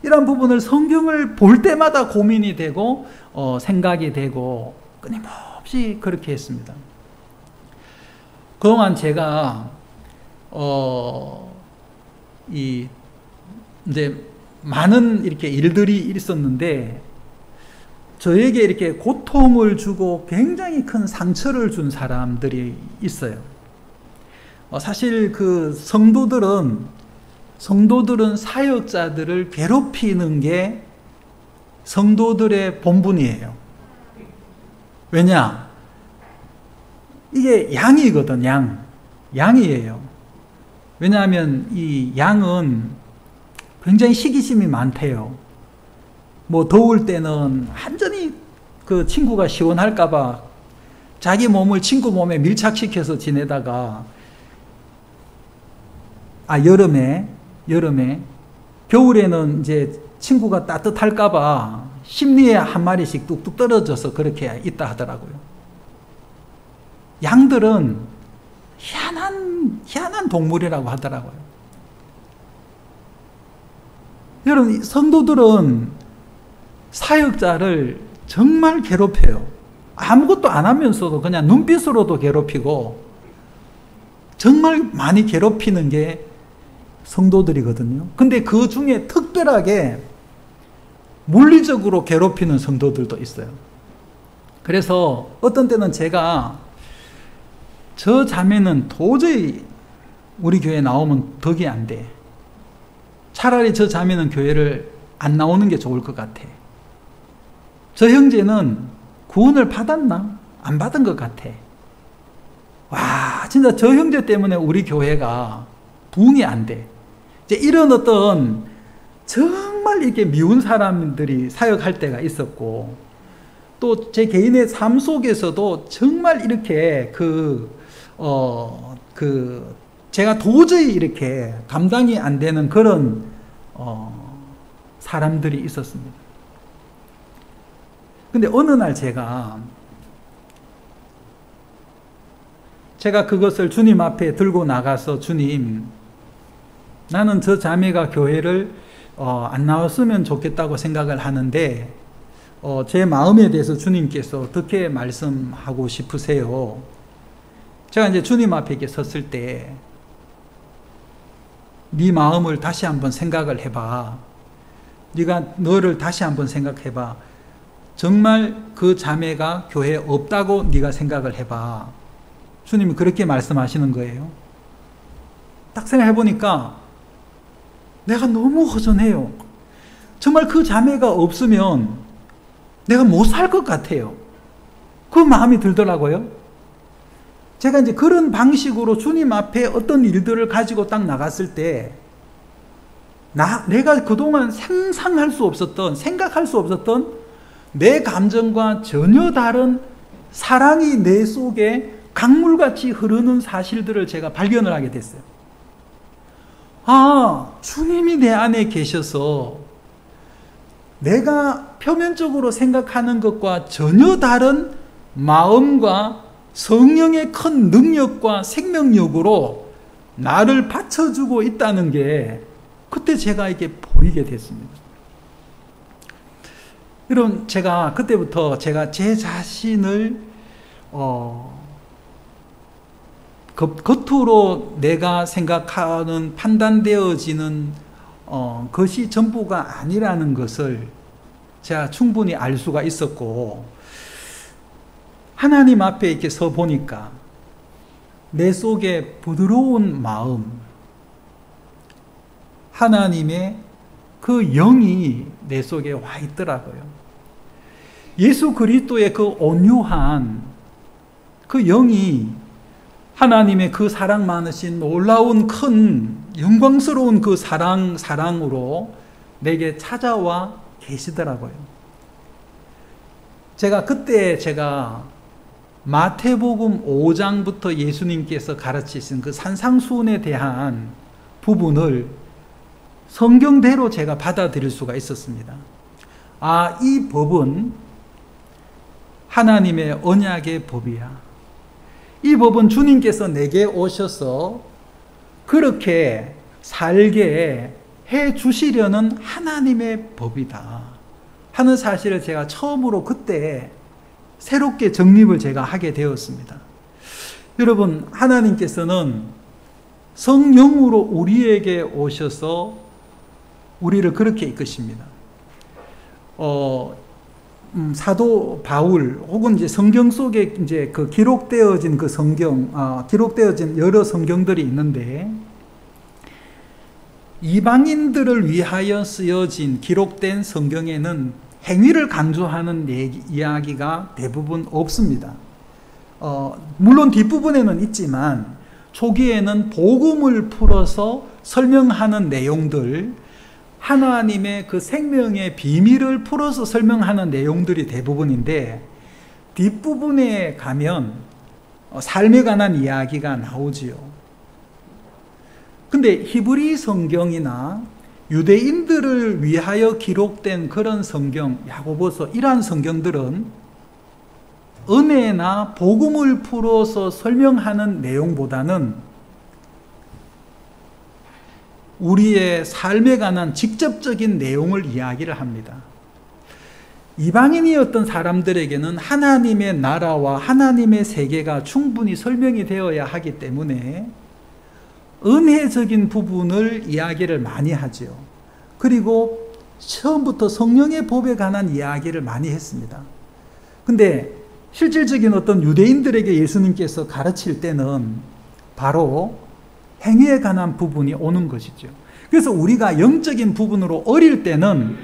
이런 부분을 성경을 볼 때마다 고민이 되고 생각이 되고 끊임없이 그렇게 했습니다. 그동안 제가 이제 많은 이렇게 일들이 있었는데, 저에게 이렇게 고통을 주고 굉장히 큰 상처를 준 사람들이 있어요. 사실 그 성도들은 사역자들을 괴롭히는 게 성도들의 본분이에요. 왜냐? 이게 양이거든, 양이에요. 왜냐하면 이 양은 굉장히 시기심이 많대요. 뭐 더울 때는 완전히 그 친구가 시원할까봐 자기 몸을 친구 몸에 밀착시켜서 지내다가 여름에 겨울에는 이제 친구가 따뜻할까봐 심리에 한 마리씩 뚝뚝 떨어져서 그렇게 있다 하더라고요. 양들은 희한한 동물이라고 하더라고요. 여러분, 성도들은 사역자를 정말 괴롭혀요. 아무것도 안 하면서도 그냥 눈빛으로도 괴롭히고 정말 많이 괴롭히는 게 성도들이거든요. 근데 그 중에 특별하게 물리적으로 괴롭히는 성도들도 있어요. 그래서 어떤 때는 제가 저 자매는 도저히 우리 교회에 나오면 덕이 안 돼. 차라리 저 자매는 교회를 안 나오는 게 좋을 것 같아. 저 형제는 구원을 받았나? 안 받은 것 같아. 와, 진짜 저 형제 때문에 우리 교회가 부흥이 안 돼. 이제 이런 어떤 정말 이렇게 미운 사람들이 사역할 때가 있었고, 또 제 개인의 삶 속에서도 정말 이렇게 제가 도저히 이렇게 감당이 안 되는 그런 사람들이 있었습니다. 근데 어느 날 제가 그것을 주님 앞에 들고 나가서, 주님, 나는 저 자매가 교회를 안 나왔으면 좋겠다고 생각을 하는데 제 마음에 대해서 주님께서 어떻게 말씀하고 싶으세요? 제가 이제 주님 앞에 이렇게 섰을 때, 네 마음을 다시 한번 생각을 해봐. 네가 너를 다시 한번 생각해봐. 정말 그 자매가 교회에 없다고 네가 생각을 해봐. 주님이 그렇게 말씀하시는 거예요. 딱 생각해보니까 내가 너무 허전해요. 정말 그 자매가 없으면 내가 못 살 것 같아요. 그 마음이 들더라고요. 제가 이제 그런 방식으로 주님 앞에 어떤 일들을 가지고 딱 나갔을 때, 내가 그동안 상상할 수 없었던, 생각할 수 없었던 내 감정과 전혀 다른 사랑이 내 속에 강물같이 흐르는 사실들을 제가 발견을 하게 됐어요. 주님이 내 안에 계셔서 내가 표면적으로 생각하는 것과 전혀 다른 마음과 성령의 큰 능력과 생명력으로 나를 받쳐주고 있다는 게 그때 제가 이게 보이게 됐습니다. 여러분, 제가 그때부터 제가 제 자신을 겉으로 내가 생각하는 판단되어지는 것이 전부가 아니라는 것을 제가 충분히 알 수가 있었고, 하나님 앞에 이렇게 서 보니까 내 속에 부드러운 마음, 하나님의 그 영이 내 속에 와 있더라고요. 예수 그리스도의 그 온유한 그 영이 하나님의 그 사랑 많으신 놀라운 큰 영광스러운 그 사랑으로 내게 찾아와 계시더라고요. 그때 마태복음 5장부터 예수님께서 가르치신 그 산상수훈에 대한 부분을 성경대로 제가 받아들일 수가 있었습니다. 이 법은 하나님의 언약의 법이야. 이 법은 주님께서 내게 오셔서 그렇게 살게 해 주시려는 하나님의 법이다 하는 사실을 제가 처음으로 그때 새롭게 정립을 제가 하게 되었습니다. 여러분, 하나님께서는 성령으로 우리에게 오셔서 우리를 그렇게 이끄십니다. 사도 바울 혹은 이제 성경 속에 이제 그 기록되어진 그 기록되어진 여러 성경들이 있는데, 이방인들을 위하여 쓰여진 기록된 성경에는 행위를 강조하는 이야기가 대부분 없습니다. 물론 뒷부분에는 있지만 초기에는 복음을 풀어서 설명하는 내용들, 하나님의 그 생명의 비밀을 풀어서 설명하는 내용들이 대부분인데 뒷부분에 가면 삶에 관한 이야기가 나오지요. 근데 히브리 성경이나 유대인들을 위하여 기록된 그런 성경, 야고보서 이러한 성경들은 은혜나 복음을 풀어서 설명하는 내용보다는 우리의 삶에 관한 직접적인 내용을 이야기를 합니다. 이방인이었던 사람들에게는 하나님의 나라와 하나님의 세계가 충분히 설명이 되어야 하기 때문에 은혜적인 부분을 이야기를 많이 하죠. 그리고 처음부터 성령의 법에 관한 이야기를 많이 했습니다. 근데 실질적인 어떤 유대인들에게 예수님께서 가르칠 때는 바로 행위에 관한 부분이 오는 것이죠. 그래서 우리가 영적인 부분으로 어릴 때는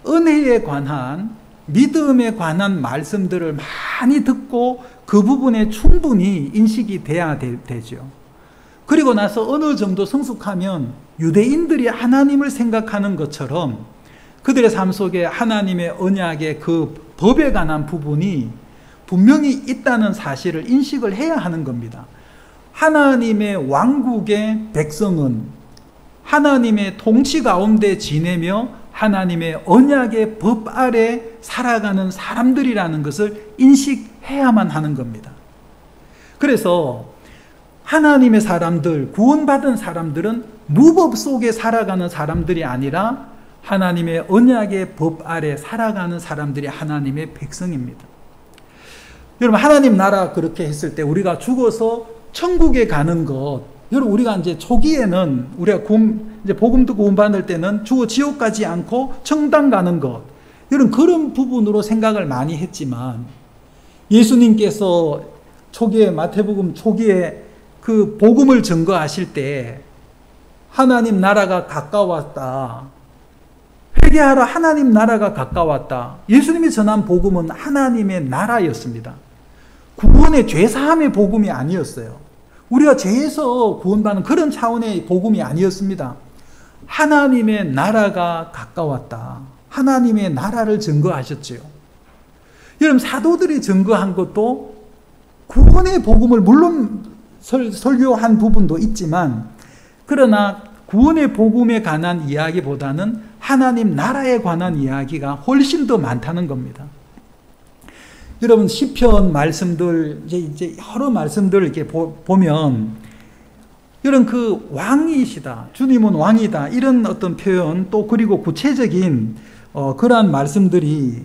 은혜에 관한, 믿음에 관한 말씀들을 많이 듣고 그 부분에 충분히 인식이 돼야 되죠. 그리고 나서 어느 정도 성숙하면 유대인들이 하나님을 생각하는 것처럼 그들의 삶 속에 하나님의 언약의 그 법에 관한 부분이 분명히 있다는 사실을 인식을 해야 하는 겁니다. 하나님의 왕국의 백성은 하나님의 통치 가운데 지내며 하나님의 언약의 법 아래 살아가는 사람들이라는 것을 인식해야만 하는 겁니다. 그래서 하나님의 사람들, 구원받은 사람들은 무법 속에 살아가는 사람들이 아니라 하나님의 언약의 법 아래 살아가는 사람들이 하나님의 백성입니다. 여러분, 하나님 나라 그렇게 했을 때 우리가 죽어서 천국에 가는 것, 여러분 우리가 이제 초기에는 우리가 이제 복음 듣고 구원 받을 때는 죽어 지옥 가지 않고 천당 가는 것, 여러분 그런 부분으로 생각을 많이 했지만 예수님께서 초기에 마태복음 초기에 그 복음을 증거하실 때 하나님 나라가 가까웠다. 회개하라, 하나님 나라가 가까웠다. 예수님이 전한 복음은 하나님의 나라였습니다. 구원의 죄사함의 복음이 아니었어요. 우리가 죄에서 구원받는 그런 차원의 복음이 아니었습니다. 하나님의 나라가 가까웠다. 하나님의 나라를 증거하셨지요. 여러분, 사도들이 증거한 것도 구원의 복음을 물론 설교한 부분도 있지만, 그러나 구원의 복음에 관한 이야기보다는 하나님 나라에 관한 이야기가 훨씬 더 많다는 겁니다. 여러분, 시편 말씀들, 이제 여러 말씀들을 이렇게 보면, 여러분, 그 왕이시다, 주님은 왕이다, 이런 어떤 표현, 또 그리고 구체적인 그러한 말씀들이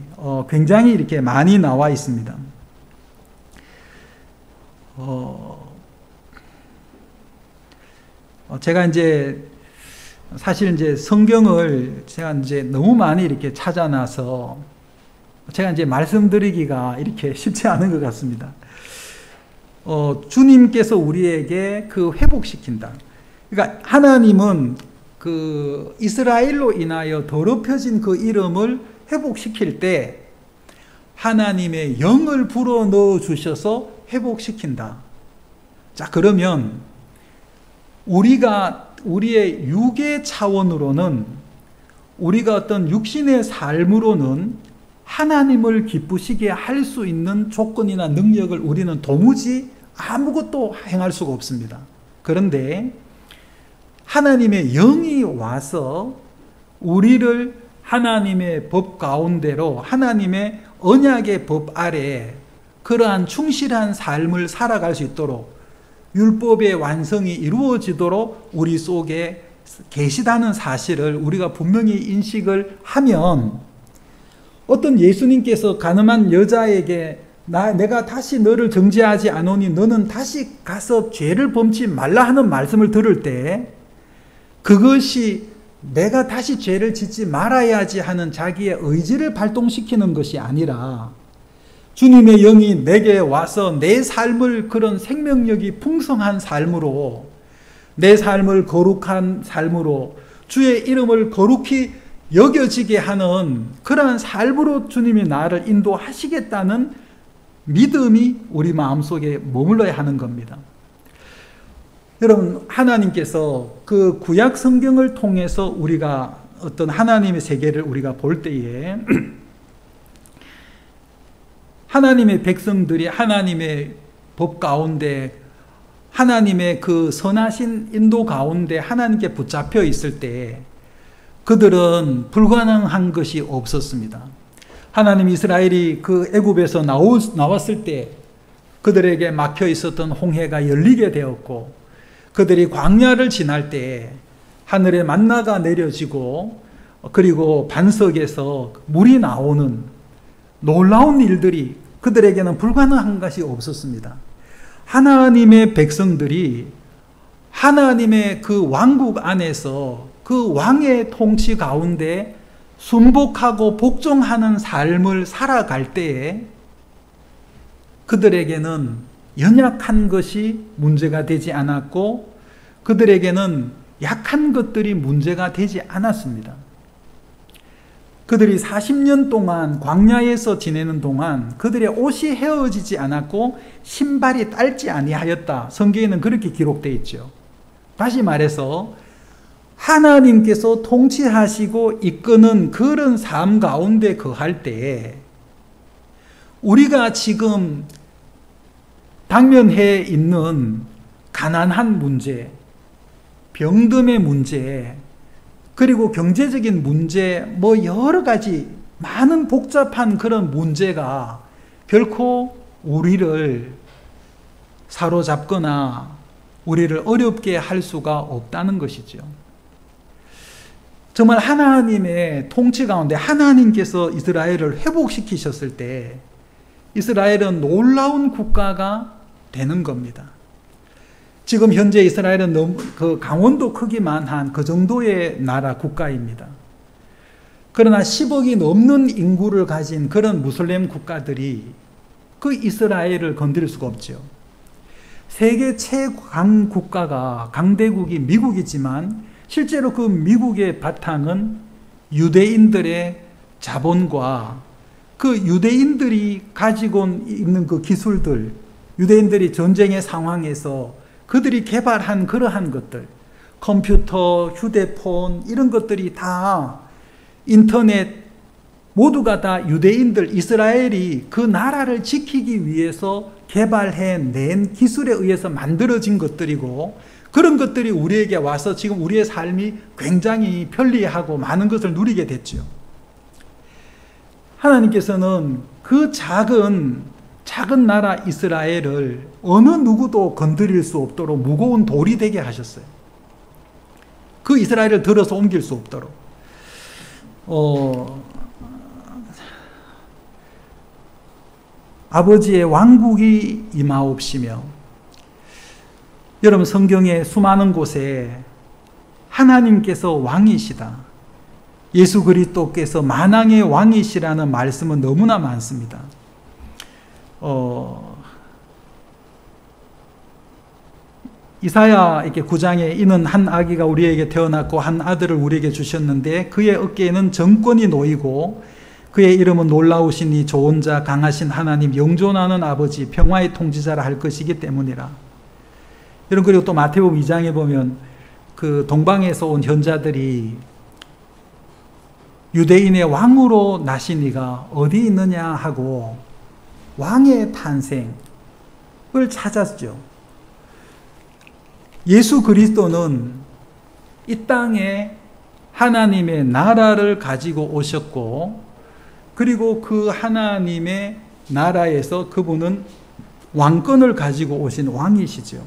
굉장히 이렇게 많이 나와 있습니다. 제가 이제 사실 이제 성경을 제가 이제 너무 많이 이렇게 찾아놔서 제가 이제 말씀드리기가 이렇게 쉽지 않은 것 같습니다. 주님께서 우리에게 그 회복시킨다. 그러니까 하나님은 그 이스라엘로 인하여 더럽혀진 그 이름을 회복시킬 때 하나님의 영을 불어 넣어 주셔서 회복시킨다. 자, 그러면 우리의 육의 차원으로는, 우리가 어떤 육신의 삶으로는 하나님을 기쁘시게 할 수 있는 조건이나 능력을 우리는 도무지 아무것도 행할 수가 없습니다. 그런데 하나님의 영이 와서 우리를 하나님의 법 가운데로, 하나님의 언약의 법 아래 그러한 충실한 삶을 살아갈 수 있도록, 율법의 완성이 이루어지도록 우리 속에 계시다는 사실을 우리가 분명히 인식을 하면, 어떤 예수님께서 가늠한 여자에게 내가 다시 너를 정죄하지 않으니 너는 다시 가서 죄를 범치 말라 하는 말씀을 들을 때, 그것이 내가 다시 죄를 짓지 말아야지 하는 자기의 의지를 발동시키는 것이 아니라 주님의 영이 내게 와서 내 삶을 그런 생명력이 풍성한 삶으로, 내 삶을 거룩한 삶으로, 주의 이름을 거룩히 여겨지게 하는 그러한 삶으로 주님이 나를 인도하시겠다는 믿음이 우리 마음속에 머물러야 하는 겁니다. 여러분, 하나님께서 그 구약 성경을 통해서 우리가 어떤 하나님의 세계를 우리가 볼 때에 하나님의 백성들이 하나님의 법 가운데, 하나님의 그 선하신 인도 가운데 하나님께 붙잡혀 있을 때 그들은 불가능한 것이 없었습니다. 하나님, 이스라엘이 그 애굽에서 나왔을 때 그들에게 막혀 있었던 홍해가 열리게 되었고, 그들이 광야를 지날 때 하늘에 만나가 내려지고, 그리고 반석에서 물이 나오는 놀라운 일들이 그들에게는 불가능한 것이 없었습니다. 하나님의 백성들이 하나님의 그 왕국 안에서 그 왕의 통치 가운데 순복하고 복종하는 삶을 살아갈 때에 그들에게는 연약한 것이 문제가 되지 않았고, 그들에게는 약한 것들이 문제가 되지 않았습니다. 그들이 40년 동안 광야에서 지내는 동안 그들의 옷이 헤어지지 않았고 신발이 짧지 아니하였다. 성경에는 그렇게 기록되어 있죠. 다시 말해서 하나님께서 통치하시고 이끄는 그런 삶 가운데 거할 때에 우리가 지금 당면해 있는 가난한 문제, 병듦의 문제, 그리고 경제적인 문제, 뭐 여러 가지 많은 복잡한 그런 문제가 결코 우리를 사로잡거나 우리를 어렵게 할 수가 없다는 것이죠. 정말 하나님의 통치 가운데 하나님께서 이스라엘을 회복시키셨을 때 이스라엘은 놀라운 국가가 되는 겁니다. 지금 현재 이스라엘은 너무 그 강원도 크기만 한 그 정도의 나라 국가입니다. 그러나 10억이 넘는 인구를 가진 그런 무슬림 국가들이 그 이스라엘을 건드릴 수가 없죠. 세계 최강 국가가 강대국이 미국이지만 실제로 그 미국의 바탕은 유대인들의 자본과 그 유대인들이 가지고 있는 그 기술들, 유대인들이 전쟁의 상황에서 그들이 개발한 그러한 것들, 컴퓨터, 휴대폰 이런 것들이 다 인터넷 모두가 다 유대인들, 이스라엘이 그 나라를 지키기 위해서 개발해낸 기술에 의해서 만들어진 것들이고, 그런 것들이 우리에게 와서 지금 우리의 삶이 굉장히 편리하고 많은 것을 누리게 됐죠. 하나님께서는 그 작은 나라 이스라엘을 어느 누구도 건드릴 수 없도록 무거운 돌이 되게 하셨어요. 그 이스라엘을 들어서 옮길 수 없도록. 아버지의 왕국이 임하옵시며, 여러분 성경의 수많은 곳에 하나님께서 왕이시다, 예수 그리스도께서 만왕의 왕이시라는 말씀은 너무나 많습니다. 이사야 이렇게 9장에 이는 한 아기가 우리에게 태어났고 한 아들을 우리에게 주셨는데 그의 어깨에는 정권이 놓이고 그의 이름은 놀라우시니 좋은 자, 강하신 하나님, 영존하는 아버지, 평화의 통치자라 할 것이기 때문이라. 여러분, 그리고 또 마태복음 2장에 보면 그 동방에서 온 현자들이 유대인의 왕으로 나신 이가 어디 있느냐 하고 왕의 탄생을 찾았죠. 예수 그리스도는 이 땅에 하나님의 나라를 가지고 오셨고, 그리고 그 하나님의 나라에서 그분은 왕권을 가지고 오신 왕이시죠.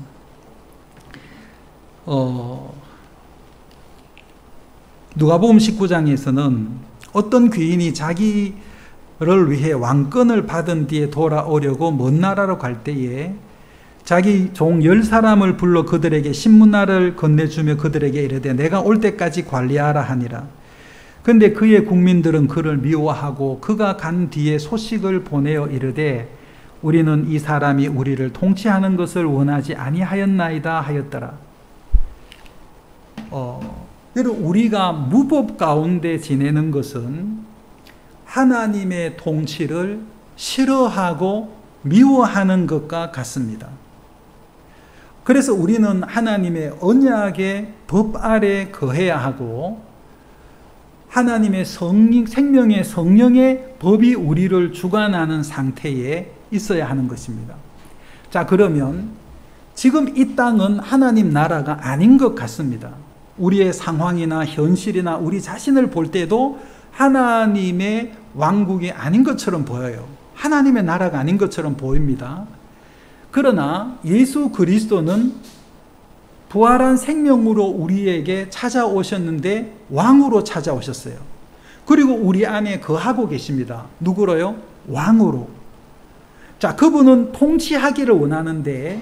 누가복음 19장에서는 어떤 귀인이 자기를 위해 왕권을 받은 뒤에 돌아오려고 먼 나라로 갈 때에 자기 종 10사람을 불러 그들에게 신문화를 건네주며 그들에게 이르되 내가 올 때까지 관리하라 하니라. 그런데 그의 국민들은 그를 미워하고 그가 간 뒤에 소식을 보내어 이르되 우리는 이 사람이 우리를 통치하는 것을 원하지 아니하였나이다 하였더라. 여러분, 우리가 무법 가운데 지내는 것은 하나님의 통치를 싫어하고 미워하는 것과 같습니다. 그래서 우리는 하나님의 언약의 법 아래 거해야 하고 하나님의 생명의 성령의 법이 우리를 주관하는 상태에 있어야 하는 것입니다. 자, 그러면 지금 이 땅은 하나님 나라가 아닌 것 같습니다. 우리의 상황이나 현실이나 우리 자신을 볼 때도 하나님의 왕국이 아닌 것처럼 보여요. 하나님의 나라가 아닌 것처럼 보입니다. 그러나 예수 그리스도는 부활한 생명으로 우리에게 찾아오셨는데 왕으로 찾아오셨어요. 그리고 우리 안에 거하고 계십니다. 누구로요? 왕으로. 자, 그분은 통치하기를 원하는데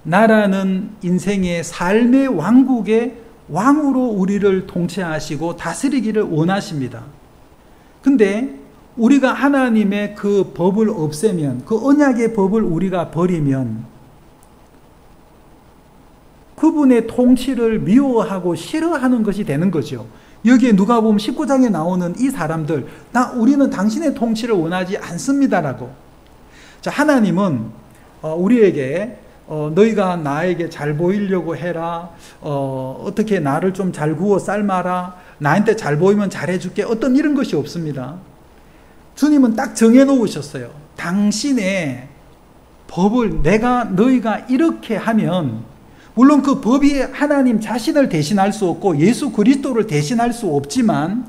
나라는 인생의 삶의 왕국의 왕으로 우리를 통치하시고 다스리기를 원하십니다. 근데 우리가 하나님의 그 법을 없애면, 그 언약의 법을 우리가 버리면 그분의 통치를 미워하고 싫어하는 것이 되는 거죠. 여기에 누가복음 19장에 나오는 이 사람들, 우리는 당신의 통치를 원하지 않습니다라고. 자, 하나님은 우리에게 너희가 나에게 잘 보이려고 해라, 어떻게 나를 좀 잘 구워 삶아라, 나한테 잘 보이면 잘해줄게, 어떤 이런 것이 없습니다. 주님은 딱 정해놓으셨어요. 당신의 법을 너희가 이렇게 하면, 물론 그 법이 하나님 자신을 대신할 수 없고 예수 그리스도를 대신할 수 없지만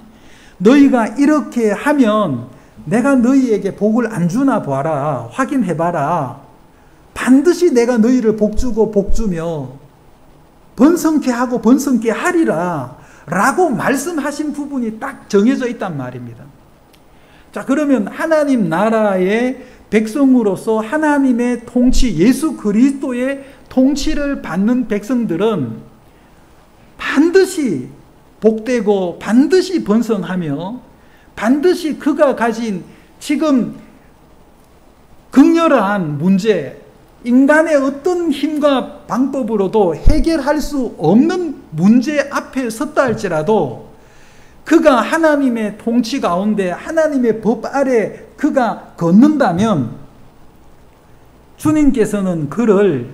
너희가 이렇게 하면 내가 너희에게 복을 안 주나 봐라, 확인해봐라. 반드시 내가 너희를 복주고 복주며 번성케 하고 번성케 하리라 라고 말씀하신 부분이 딱 정해져 있단 말입니다. 자, 그러면 하나님 나라의 백성으로서 하나님의 통치, 예수 그리스도의 통치를 받는 백성들은 반드시 복되고 반드시 번성하며 반드시 그가 가진 지금 극렬한 문제, 인간의 어떤 힘과 방법으로도 해결할 수 없는 문제 앞에 섰다 할지라도 그가 하나님의 통치 가운데 하나님의 법 아래 그가 걷는다면 주님께서는 그를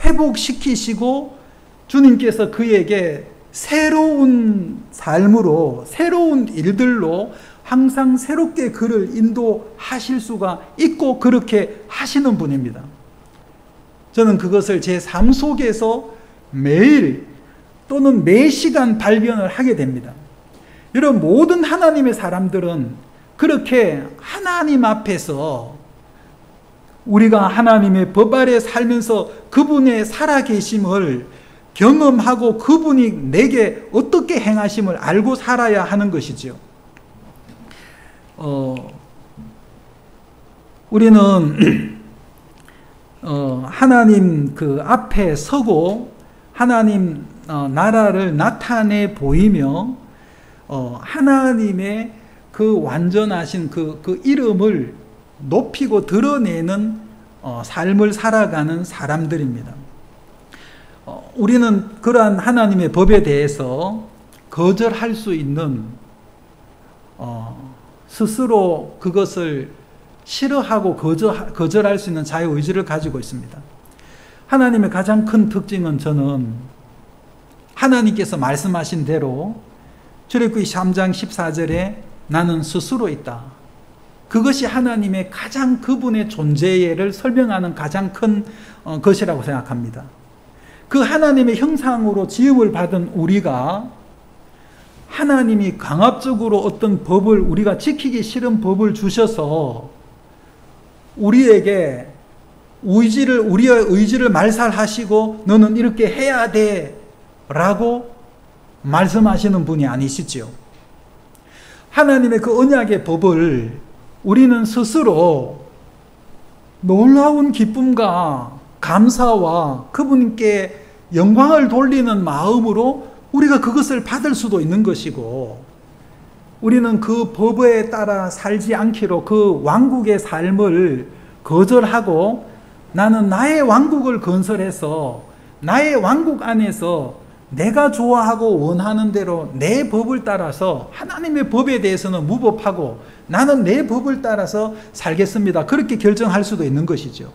회복시키시고 주님께서 그에게 새로운 삶으로, 새로운 일들로 항상 새롭게 그를 인도하실 수가 있고 그렇게 하시는 분입니다. 저는 그것을 제 삶 속에서 매일 또는 매 시간 발견을 하게 됩니다. 여러분, 모든 하나님의 사람들은 그렇게 하나님 앞에서 우리가 하나님의 법 아래 살면서 그분의 살아계심을 경험하고 그분이 내게 어떻게 행하심을 알고 살아야 하는 것이죠. 우리는 하나님 그 앞에 서고 하나님 나라를 나타내 보이며 하나님의 그 완전하신 그 이름을 높이고 드러내는 삶을 살아가는 사람들입니다. 우리는 그러한 하나님의 법에 대해서 거절할 수 있는 스스로 그것을 싫어하고 거절할 수 있는 자유의지를 가지고 있습니다. 하나님의 가장 큰 특징은 저는 하나님께서 말씀하신 대로 출애굽기 3장 14절에 나는 스스로 있다. 그것이 하나님의 가장 그분의 존재를 설명하는 가장 큰 것이라고 생각합니다. 그 하나님의 형상으로 지음을 받은 우리가 하나님이 강압적으로 어떤 법을 우리가 지키기 싫은 법을 주셔서 우리에게 우리의 의지를 말살하시고 너는 이렇게 해야 돼 라고 말씀하시는 분이 아니시죠. 하나님의 그 언약의 법을 우리는 스스로 놀라운 기쁨과 감사와 그분께 영광을 돌리는 마음으로 우리가 그것을 받을 수도 있는 것이고, 우리는 그 법에 따라 살지 않기로 그 왕국의 삶을 거절하고 나는 나의 왕국을 건설해서 나의 왕국 안에서 내가 좋아하고 원하는 대로 내 법을 따라서 하나님의 법에 대해서는 무법하고 나는 내 법을 따라서 살겠습니다. 그렇게 결정할 수도 있는 것이죠.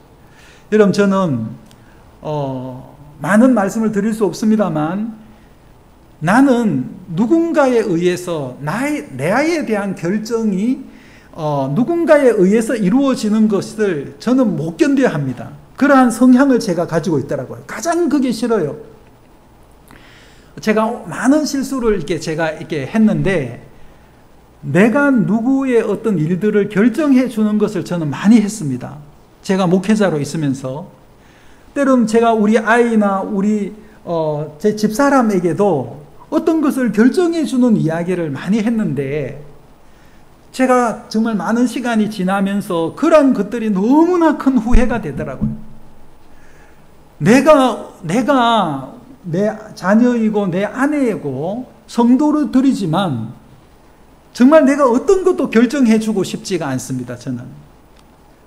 여러분, 저는 많은 말씀을 드릴 수 없습니다만 나는 누군가에 의해서 나에 대한 결정이 누군가에 의해서 이루어지는 것을 저는 못 견뎌야 합니다. 그러한 성향을 제가 가지고 있더라고요. 가장 그게 싫어요. 제가 많은 실수를 제가 했는데 내가 누구의 어떤 일들을 결정해 주는 것을 저는 많이 했습니다. 제가 목회자로 있으면서 때론 제가 우리 아이나 우리 제 집사람에게도 어떤 것을 결정해 주는 이야기를 많이 했는데 제가 정말 많은 시간이 지나면서 그런 것들이 너무나 큰 후회가 되더라고요. 내가 내 자녀이고 내 아내이고 성도를 드리지만 정말 내가 어떤 것도 결정해 주고 싶지가 않습니다. 저는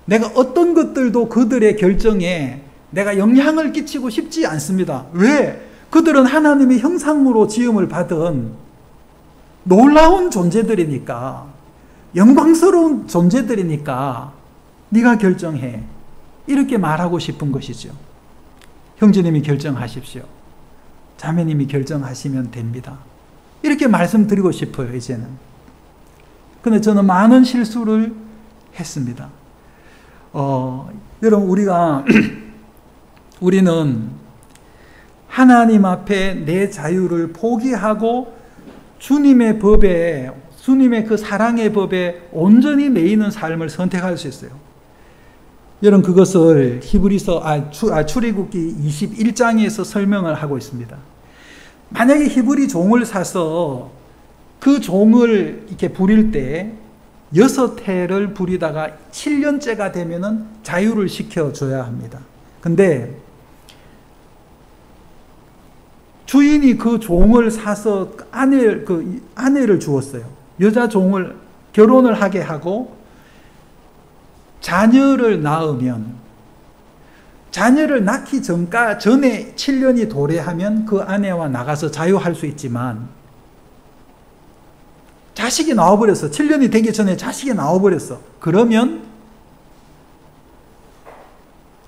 내가 어떤 것들도 그들의 결정에 내가 영향을 끼치고 싶지 않습니다. 왜? 그들은 하나님의 형상으로 지음을 받은 놀라운 존재들이니까, 영광스러운 존재들이니까 네가 결정해, 이렇게 말하고 싶은 것이죠. 형제님이 결정하십시오. 자매님이 결정하시면 됩니다. 이렇게 말씀드리고 싶어요, 이제는. 근데 저는 많은 실수를 했습니다. 여러분, 우리는 하나님 앞에 내 자유를 포기하고 주님의 법에, 주님의 그 사랑의 법에 온전히 매이는 삶을 선택할 수 있어요. 여러분, 그것을 출애굽기 21장에서 설명을 하고 있습니다. 만약에 히브리 종을 사서 그 종을 이렇게 부릴 때 6해를 부리다가 7년째가 되면은 자유를 시켜줘야 합니다. 근데 주인이 그 종을 사서 아내를 주었어요. 여자 종을 결혼을 하게 하고 자녀를 낳으면, 자녀를 낳기 전에 7년이 도래하면 그 아내와 나가서 자유할 수 있지만 자식이 나와버렸어. 7년이 되기 전에 자식이 나와버렸어. 그러면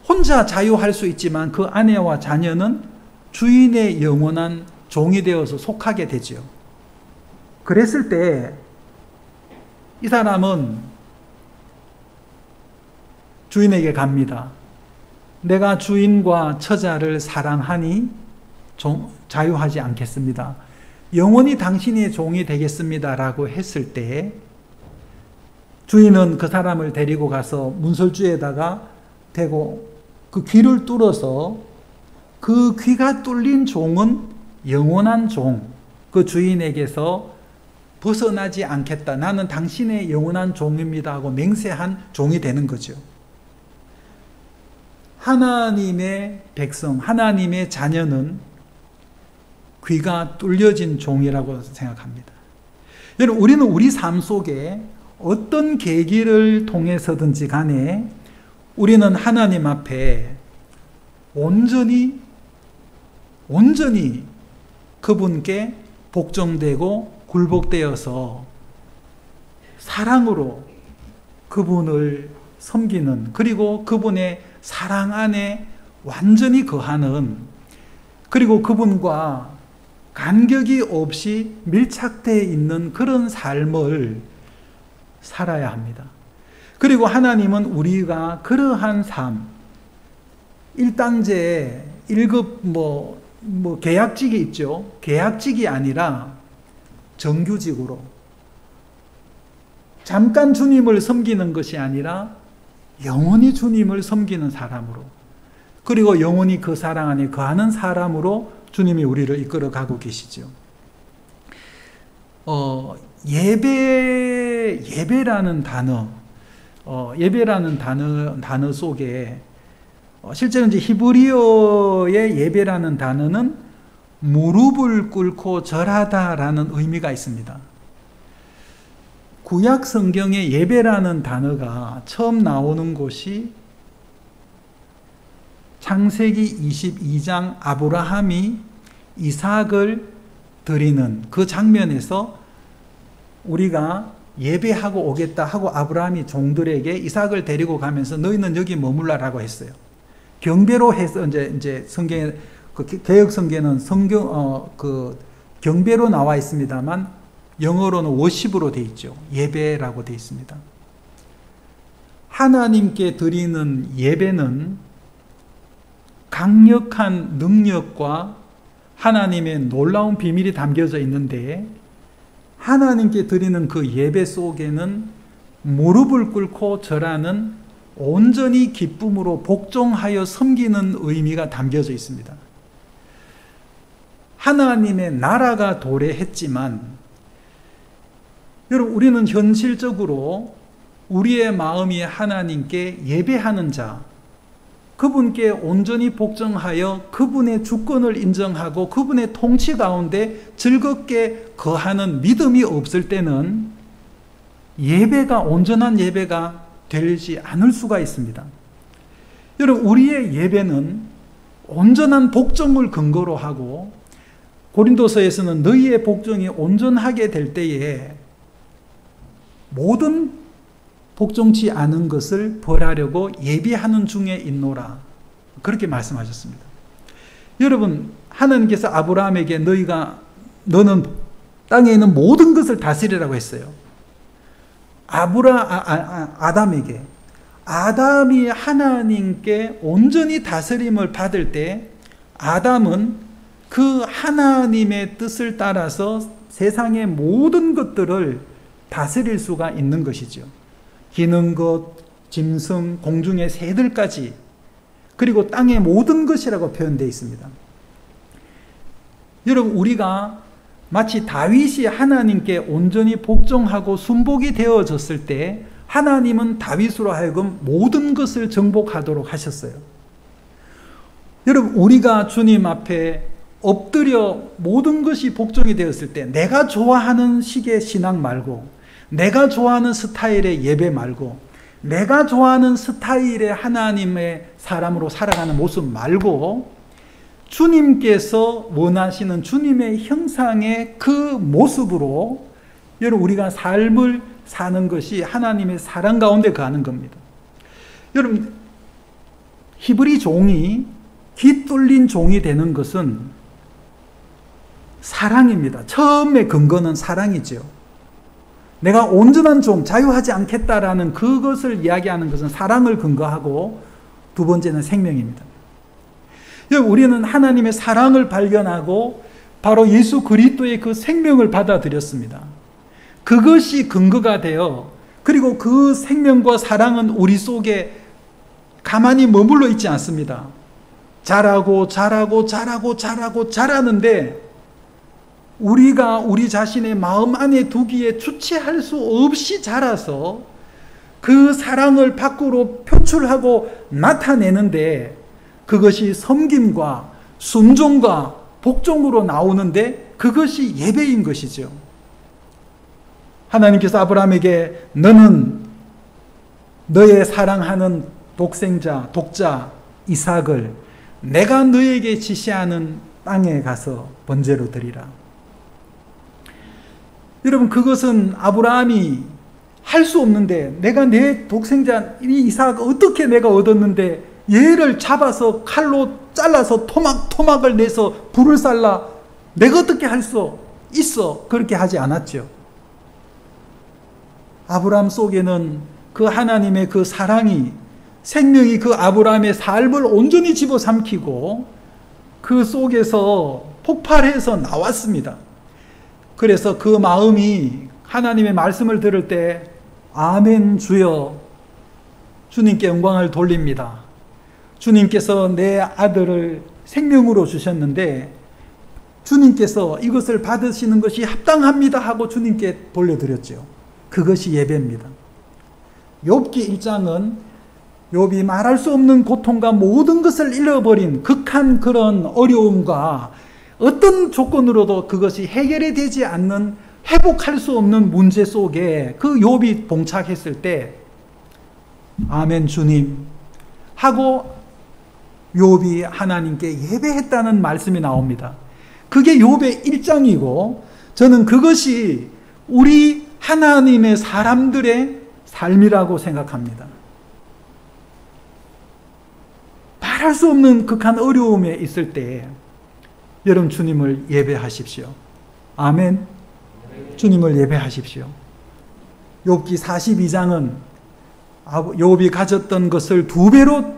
혼자 자유할 수 있지만 그 아내와 자녀는 주인의 영원한 종이 되어서 속하게 되죠. 그랬을 때 이 사람은 주인에게 갑니다. 내가 주인과 처자를 사랑하니 자유하지 않겠습니다. 영원히 당신의 종이 되겠습니다 라고 했을 때 주인은 그 사람을 데리고 가서 문설주에다가 대고 그 귀를 뚫어서 그 귀가 뚫린 종은 영원한 종, 그 주인에게서 벗어나지 않겠다. 나는 당신의 영원한 종입니다 하고 맹세한 종이 되는 거죠. 하나님의 백성, 하나님의 자녀는 귀가 뚫려진 종이라고 생각합니다. 여러분, 우리는 우리 삶 속에 어떤 계기를 통해서든지 간에 우리는 하나님 앞에 온전히 그분께 복종되고 굴복되어서 사랑으로 그분을 섬기는, 그리고 그분의 사랑 안에 완전히 거하는, 그리고 그분과 간격이 없이 밀착되어 있는 그런 삶을 살아야 합니다. 그리고 하나님은 우리가 그러한 삶, 1당제 1급 계약직이 있죠. 계약직이 아니라 정규직으로, 잠깐 주님을 섬기는 것이 아니라 영원히 주님을 섬기는 사람으로, 그리고 영원히 그 사랑 안에 거하는 사람으로 주님이 우리를 이끌어 가고 계시죠. 예배라는 단어 속에 실제로 이제 히브리어의 예배라는 단어는 무릎을 꿇고 절하다라는 의미가 있습니다. 구약 성경의 예배라는 단어가 처음 나오는 곳이 창세기 22장 아브라함이 이삭을 드리는 그 장면에서 우리가 예배하고 오겠다 하고 아브라함이 종들에게 이삭을 데리고 가면서 너희는 여기 머물라라고 했어요. 경배로 해서 이제 성경에 그 개혁 성경에는 경배로 나와 있습니다만 영어로는 워십으로 돼 있죠. 예배라고 돼 있습니다. 하나님께 드리는 예배는 강력한 능력과 하나님의 놀라운 비밀이 담겨져 있는데 하나님께 드리는 그 예배 속에는 무릎을 꿇고 절하는 온전히 기쁨으로 복종하여 섬기는 의미가 담겨져 있습니다. 하나님의 나라가 도래했지만 여러분 우리는 현실적으로 우리의 마음이 하나님께 예배하는 자, 그분께 온전히 복종하여 그분의 주권을 인정하고 그분의 통치 가운데 즐겁게 거하는 믿음이 없을 때는 예배가 온전한 예배가 되지 않을 수가 있습니다. 여러분 우리의 예배는 온전한 복종을 근거로 하고 고린도서에서는 너희의 복종이 온전하게 될 때에 모든 복종치 않은 것을 벌하려고 예비하는 중에 있노라. 그렇게 말씀하셨습니다. 여러분, 하나님께서 아브라함에게 너는 땅에 있는 모든 것을 다스리라고 했어요. 아담에게. 아담이 하나님께 온전히 다스림을 받을 때 아담은 그 하나님의 뜻을 따라서 세상의 모든 것들을 다스릴 수가 있는 것이죠. 기는 것, 짐승, 공중의 새들까지, 그리고 땅의 모든 것이라고 표현되어 있습니다. 여러분 우리가 마치 다윗이 하나님께 온전히 복종하고 순복이 되어졌을 때 하나님은 다윗으로 하여금 모든 것을 정복하도록 하셨어요. 여러분 우리가 주님 앞에 엎드려 모든 것이 복종이 되었을 때 내가 좋아하는 식의 신앙 말고 내가 좋아하는 스타일의 예배 말고 내가 좋아하는 스타일의 하나님의 사람으로 살아가는 모습 말고 주님께서 원하시는 주님의 형상의 그 모습으로 여러분 우리가 삶을 사는 것이 하나님의 사랑 가운데 거하는 겁니다. 여러분 히브리 종이 귀 뚫린 종이 되는 것은 사랑입니다. 처음의 근거는 사랑이죠. 내가 온전한 종, 자유하지 않겠다라는 그것을 이야기하는 것은 사랑을 근거하고 두 번째는 생명입니다. 우리는 하나님의 사랑을 발견하고 바로 예수 그리스도의 그 생명을 받아들였습니다. 그것이 근거가 되어 그리고 그 생명과 사랑은 우리 속에 가만히 머물러 있지 않습니다. 자라는데 우리가 우리 자신의 마음 안에 두기에 주체할 수 없이 자라서 그 사랑을 밖으로 표출하고 나타내는데 그것이 섬김과 순종과 복종으로 나오는데 그것이 예배인 것이죠. 하나님께서 아브라함에게 너는 너의 사랑하는 독자 이삭을 내가 너에게 지시하는 땅에 가서 번제로 드리라. 여러분 그것은 아브라함이 할 수 없는데 내가 내 독생자 이삭 어떻게 내가 얻었는데 얘를 잡아서 칼로 잘라서 토막을 내서 불을 살라 내가 어떻게 할 수 있어? 그렇게 하지 않았죠. 아브라함 속에는 그 하나님의 그 사랑이 생명이 그 아브라함의 삶을 온전히 집어삼키고 그 속에서 폭발해서 나왔습니다. 그래서 그 마음이 하나님의 말씀을 들을 때 아멘 주여 주님께 영광을 돌립니다. 주님께서 내 아들을 생명으로 주셨는데 주님께서 이것을 받으시는 것이 합당합니다 하고 주님께 돌려드렸죠. 그것이 예배입니다. 욥기 1장은 욥이 말할 수 없는 고통과 모든 것을 잃어버린 극한 그런 어려움과 어떤 조건으로도 그것이 해결이 되지 않는 회복할 수 없는 문제 속에 그 욥이 봉착했을 때 아멘 주님 하고 욥이 하나님께 예배했다는 말씀이 나옵니다. 그게 욥의 1장이고 저는 그것이 우리 하나님의 사람들의 삶이라고 생각합니다. 말할 수 없는 극한 어려움에 있을 때 여러분 주님을 예배하십시오. 아멘. 주님을 예배하십시오. 욥기 42장은 욥이 가졌던 것을 2배로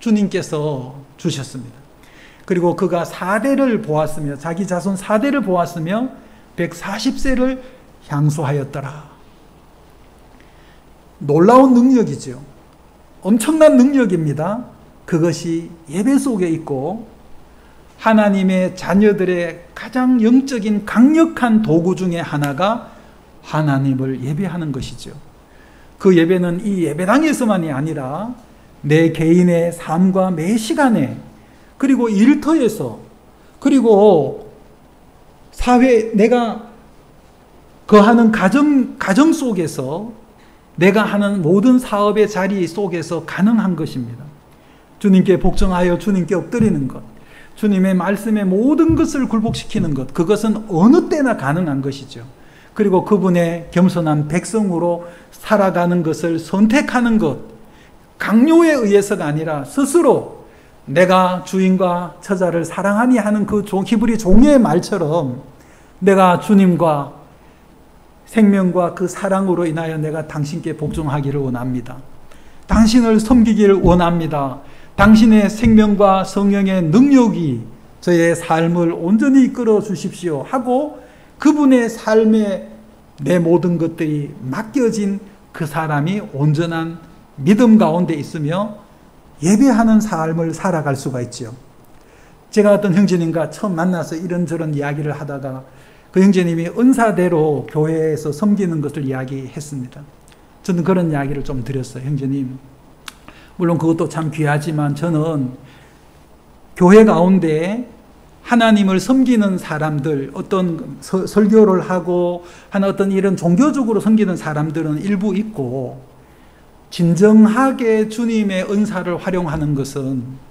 주님께서 주셨습니다. 그리고 그가 4대를 보았으며 자기 자손 4대를 보았으며 140세를 향수하였더라. 놀라운 능력이죠. 엄청난 능력입니다. 그것이 예배 속에 있고 하나님의 자녀들의 가장 영적인 강력한 도구 중에 하나가 하나님을 예배하는 것이죠. 그 예배는 이 예배당에서만이 아니라 내 개인의 삶과 매 시간에 그리고 일터에서 그리고 사회 내가 거하는 가정 속에서 내가 하는 모든 사업의 자리 속에서 가능한 것입니다. 주님께 복종하여 주님께 엎드리는 것, 주님의 말씀에 모든 것을 굴복시키는 것, 그것은 어느 때나 가능한 것이죠. 그리고 그분의 겸손한 백성으로 살아가는 것을 선택하는 것, 강요에 의해서가 아니라 스스로 내가 주인과 처자를 사랑하니 하는 그 히브리 종의 말처럼 내가 주님과 생명과 그 사랑으로 인하여 내가 당신께 복종하기를 원합니다. 당신을 섬기기를 원합니다. 당신의 생명과 성령의 능력이 저의 삶을 온전히 이끌어 주십시오 하고 그분의 삶에 내 모든 것들이 맡겨진 그 사람이 온전한 믿음 가운데 있으며 예배하는 삶을 살아갈 수가 있죠. 제가 어떤 형제님과 처음 만나서 이런저런 이야기를 하다가 그 형제님이 은사대로 교회에서 섬기는 것을 이야기했습니다. 저는 그런 이야기를 좀 드렸어요. 형제님, 물론 그것도 참 귀하지만 저는 교회 가운데 하나님을 섬기는 사람들, 어떤 설교를 하고 하는 어떤 이런 종교적으로 섬기는 사람들은 일부 있고 진정하게 주님의 은사를 활용하는 것은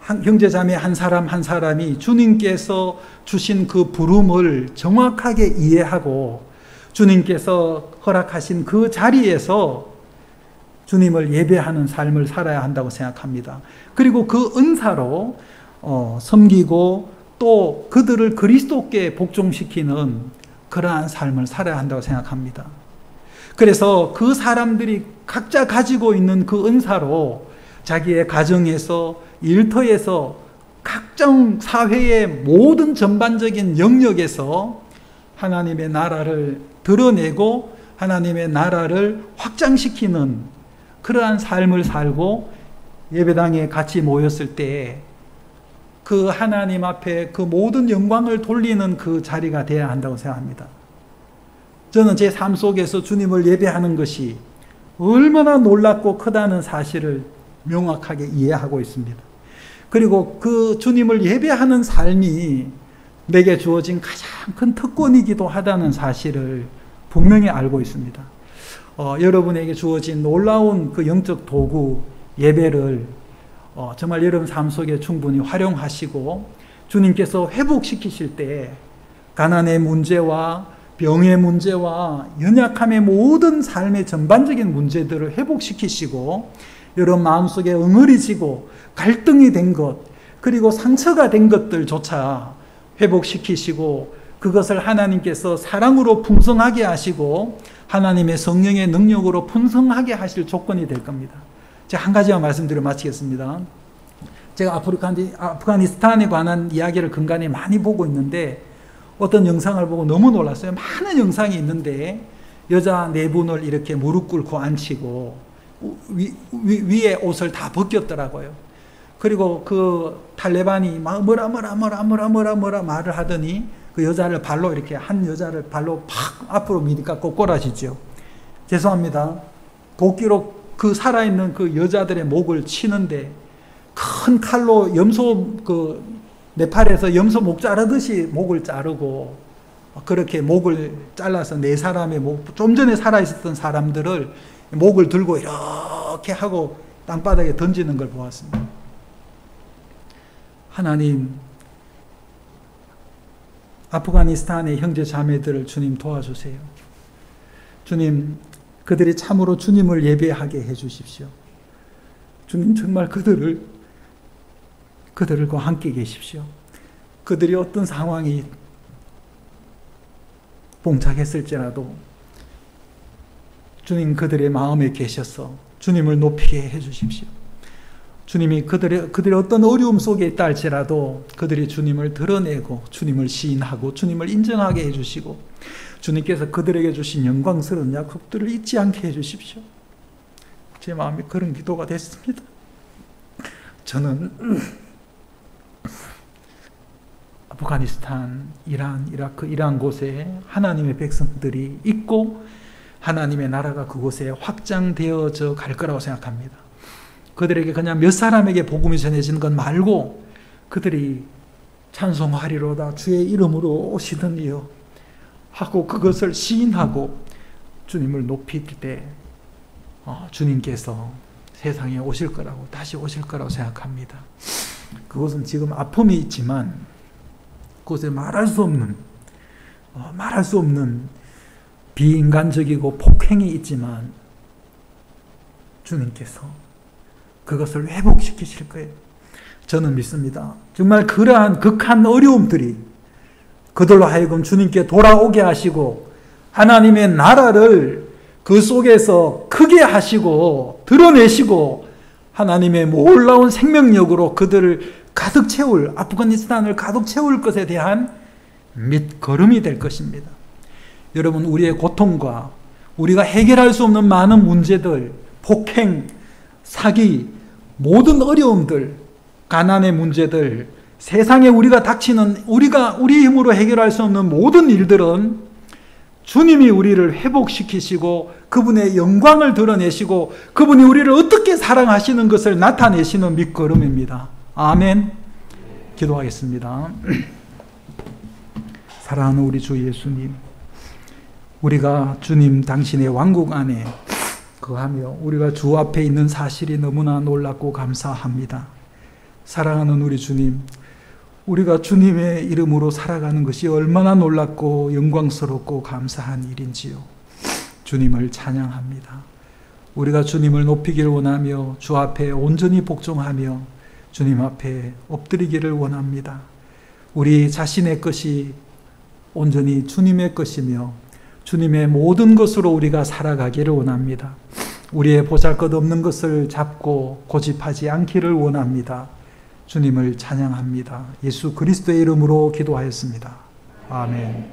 형제자매 한 사람 한 사람이 주님께서 주신 그 부름을 정확하게 이해하고 주님께서 허락하신 그 자리에서 주님을 예배하는 삶을 살아야 한다고 생각합니다. 그리고 그 은사로 섬기고 또 그들을 그리스도께 복종시키는 그러한 삶을 살아야 한다고 생각합니다. 그래서 그 사람들이 각자 가지고 있는 그 은사로 자기의 가정에서 일터에서 각종 사회의 모든 전반적인 영역에서 하나님의 나라를 드러내고 하나님의 나라를 확장시키는 그러한 삶을 살고 예배당에 같이 모였을 때 그 하나님 앞에 그 모든 영광을 돌리는 그 자리가 되어야 한다고 생각합니다. 저는 제 삶 속에서 주님을 예배하는 것이 얼마나 놀랍고 크다는 사실을 명확하게 이해하고 있습니다. 그리고 그 주님을 예배하는 삶이 내게 주어진 가장 큰 특권이기도 하다는 사실을 분명히 알고 있습니다. 여러분에게 주어진 놀라운 그 영적 도구 예배를 정말 여러분 삶 속에 충분히 활용하시고 주님께서 회복시키실 때 가난의 문제와 병의 문제와 연약함의 모든 삶의 전반적인 문제들을 회복시키시고 여러분 마음속에 응어리지고 갈등이 된 것 그리고 상처가 된 것들조차 회복시키시고 그것을 하나님께서 사랑으로 풍성하게 하시고 하나님의 성령의 능력으로 풍성하게 하실 조건이 될 겁니다. 제가 한 가지만 말씀드려 마치겠습니다. 제가 아프가니스탄에 관한 이야기를 근간에 많이 보고 있는데 어떤 영상을 보고 너무 놀랐어요. 많은 영상이 있는데 여자 4분을 이렇게 무릎 꿇고 앉히고 위에 옷을 다 벗겼더라고요. 그리고 그 탈레반이 막 뭐라 말을 하더니 그 여자를 발로 이렇게 한 여자를 발로 팍 앞으로 미니까 꼬꾸라지죠. 죄송합니다. 도끼로 그 살아있는 그 여자들의 목을 치는데 큰 칼로 염소 네팔에서 염소 목 자르듯이 목을 자르고 그렇게 목을 잘라서 4사람의 목, 좀 전에 살아있었던 사람들을 목을 들고 이렇게 하고 땅바닥에 던지는 걸 보았습니다. 하나님, 아프가니스탄의 형제 자매들을 주님 도와주세요. 주님, 그들이 참으로 주님을 예배하게 해주십시오. 주님, 정말 그들과 함께 계십시오. 그들이 어떤 상황이 봉착했을지라도 주님, 그들의 마음에 계셔서 주님을 높이게 해주십시오. 주님이 그들의 어떤 어려움 속에 있다 할지라도 그들이 주님을 드러내고 주님을 시인하고 주님을 인정하게 해주시고 주님께서 그들에게 주신 영광스러운 약속들을 잊지 않게 해주십시오. 제 마음에 그런 기도가 됐습니다. 저는 아프가니스탄, 이란, 이라크, 이러한 곳에 하나님의 백성들이 있고 하나님의 나라가 그곳에 확장되어져 갈 거라고 생각합니다. 그들에게 그냥 몇 사람에게 복음이 전해지는 것 말고 그들이 찬송하리로다 주의 이름으로 오시더니요 하고 그것을 시인하고 주님을 높일 때 주님께서 세상에 오실 거라고, 다시 오실 거라고 생각합니다. 그것은 지금 아픔이 있지만 그것에 말할 수 없는 비인간적이고 폭행이 있지만 주님께서 그것을 회복시키실 거예요. 저는 믿습니다. 정말 그러한 극한 어려움들이 그들로 하여금 주님께 돌아오게 하시고 하나님의 나라를 그 속에서 크게 하시고 드러내시고 하나님의 놀라운 생명력으로 그들을 가득 채울, 아프가니스탄을 가득 채울 것에 대한 밑거름이 될 것입니다. 여러분, 우리의 고통과 우리가 해결할 수 없는 많은 문제들, 폭행, 사기, 모든 어려움들, 가난의 문제들, 세상에 우리가 닥치는 우리 힘으로 해결할 수 없는 모든 일들은 주님이 우리를 회복시키시고 그분의 영광을 드러내시고 그분이 우리를 어떻게 사랑하시는 것을 나타내시는 밑거름입니다. 아멘. 기도하겠습니다. 사랑하는 우리 주 예수님, 우리가 주님 당신의 왕국 안에 거하며 우리가 주 앞에 있는 사실이 너무나 놀랍고 감사합니다. 사랑하는 우리 주님, 우리가 주님의 이름으로 살아가는 것이 얼마나 놀랍고 영광스럽고 감사한 일인지요. 주님을 찬양합니다. 우리가 주님을 높이기를 원하며 주 앞에 온전히 복종하며 주님 앞에 엎드리기를 원합니다. 우리 자신의 것이 온전히 주님의 것이며 주님의 모든 것으로 우리가 살아가기를 원합니다. 우리의 보잘것없는 것을 잡고 고집하지 않기를 원합니다. 주님을 찬양합니다. 예수 그리스도의 이름으로 기도하였습니다. 아멘.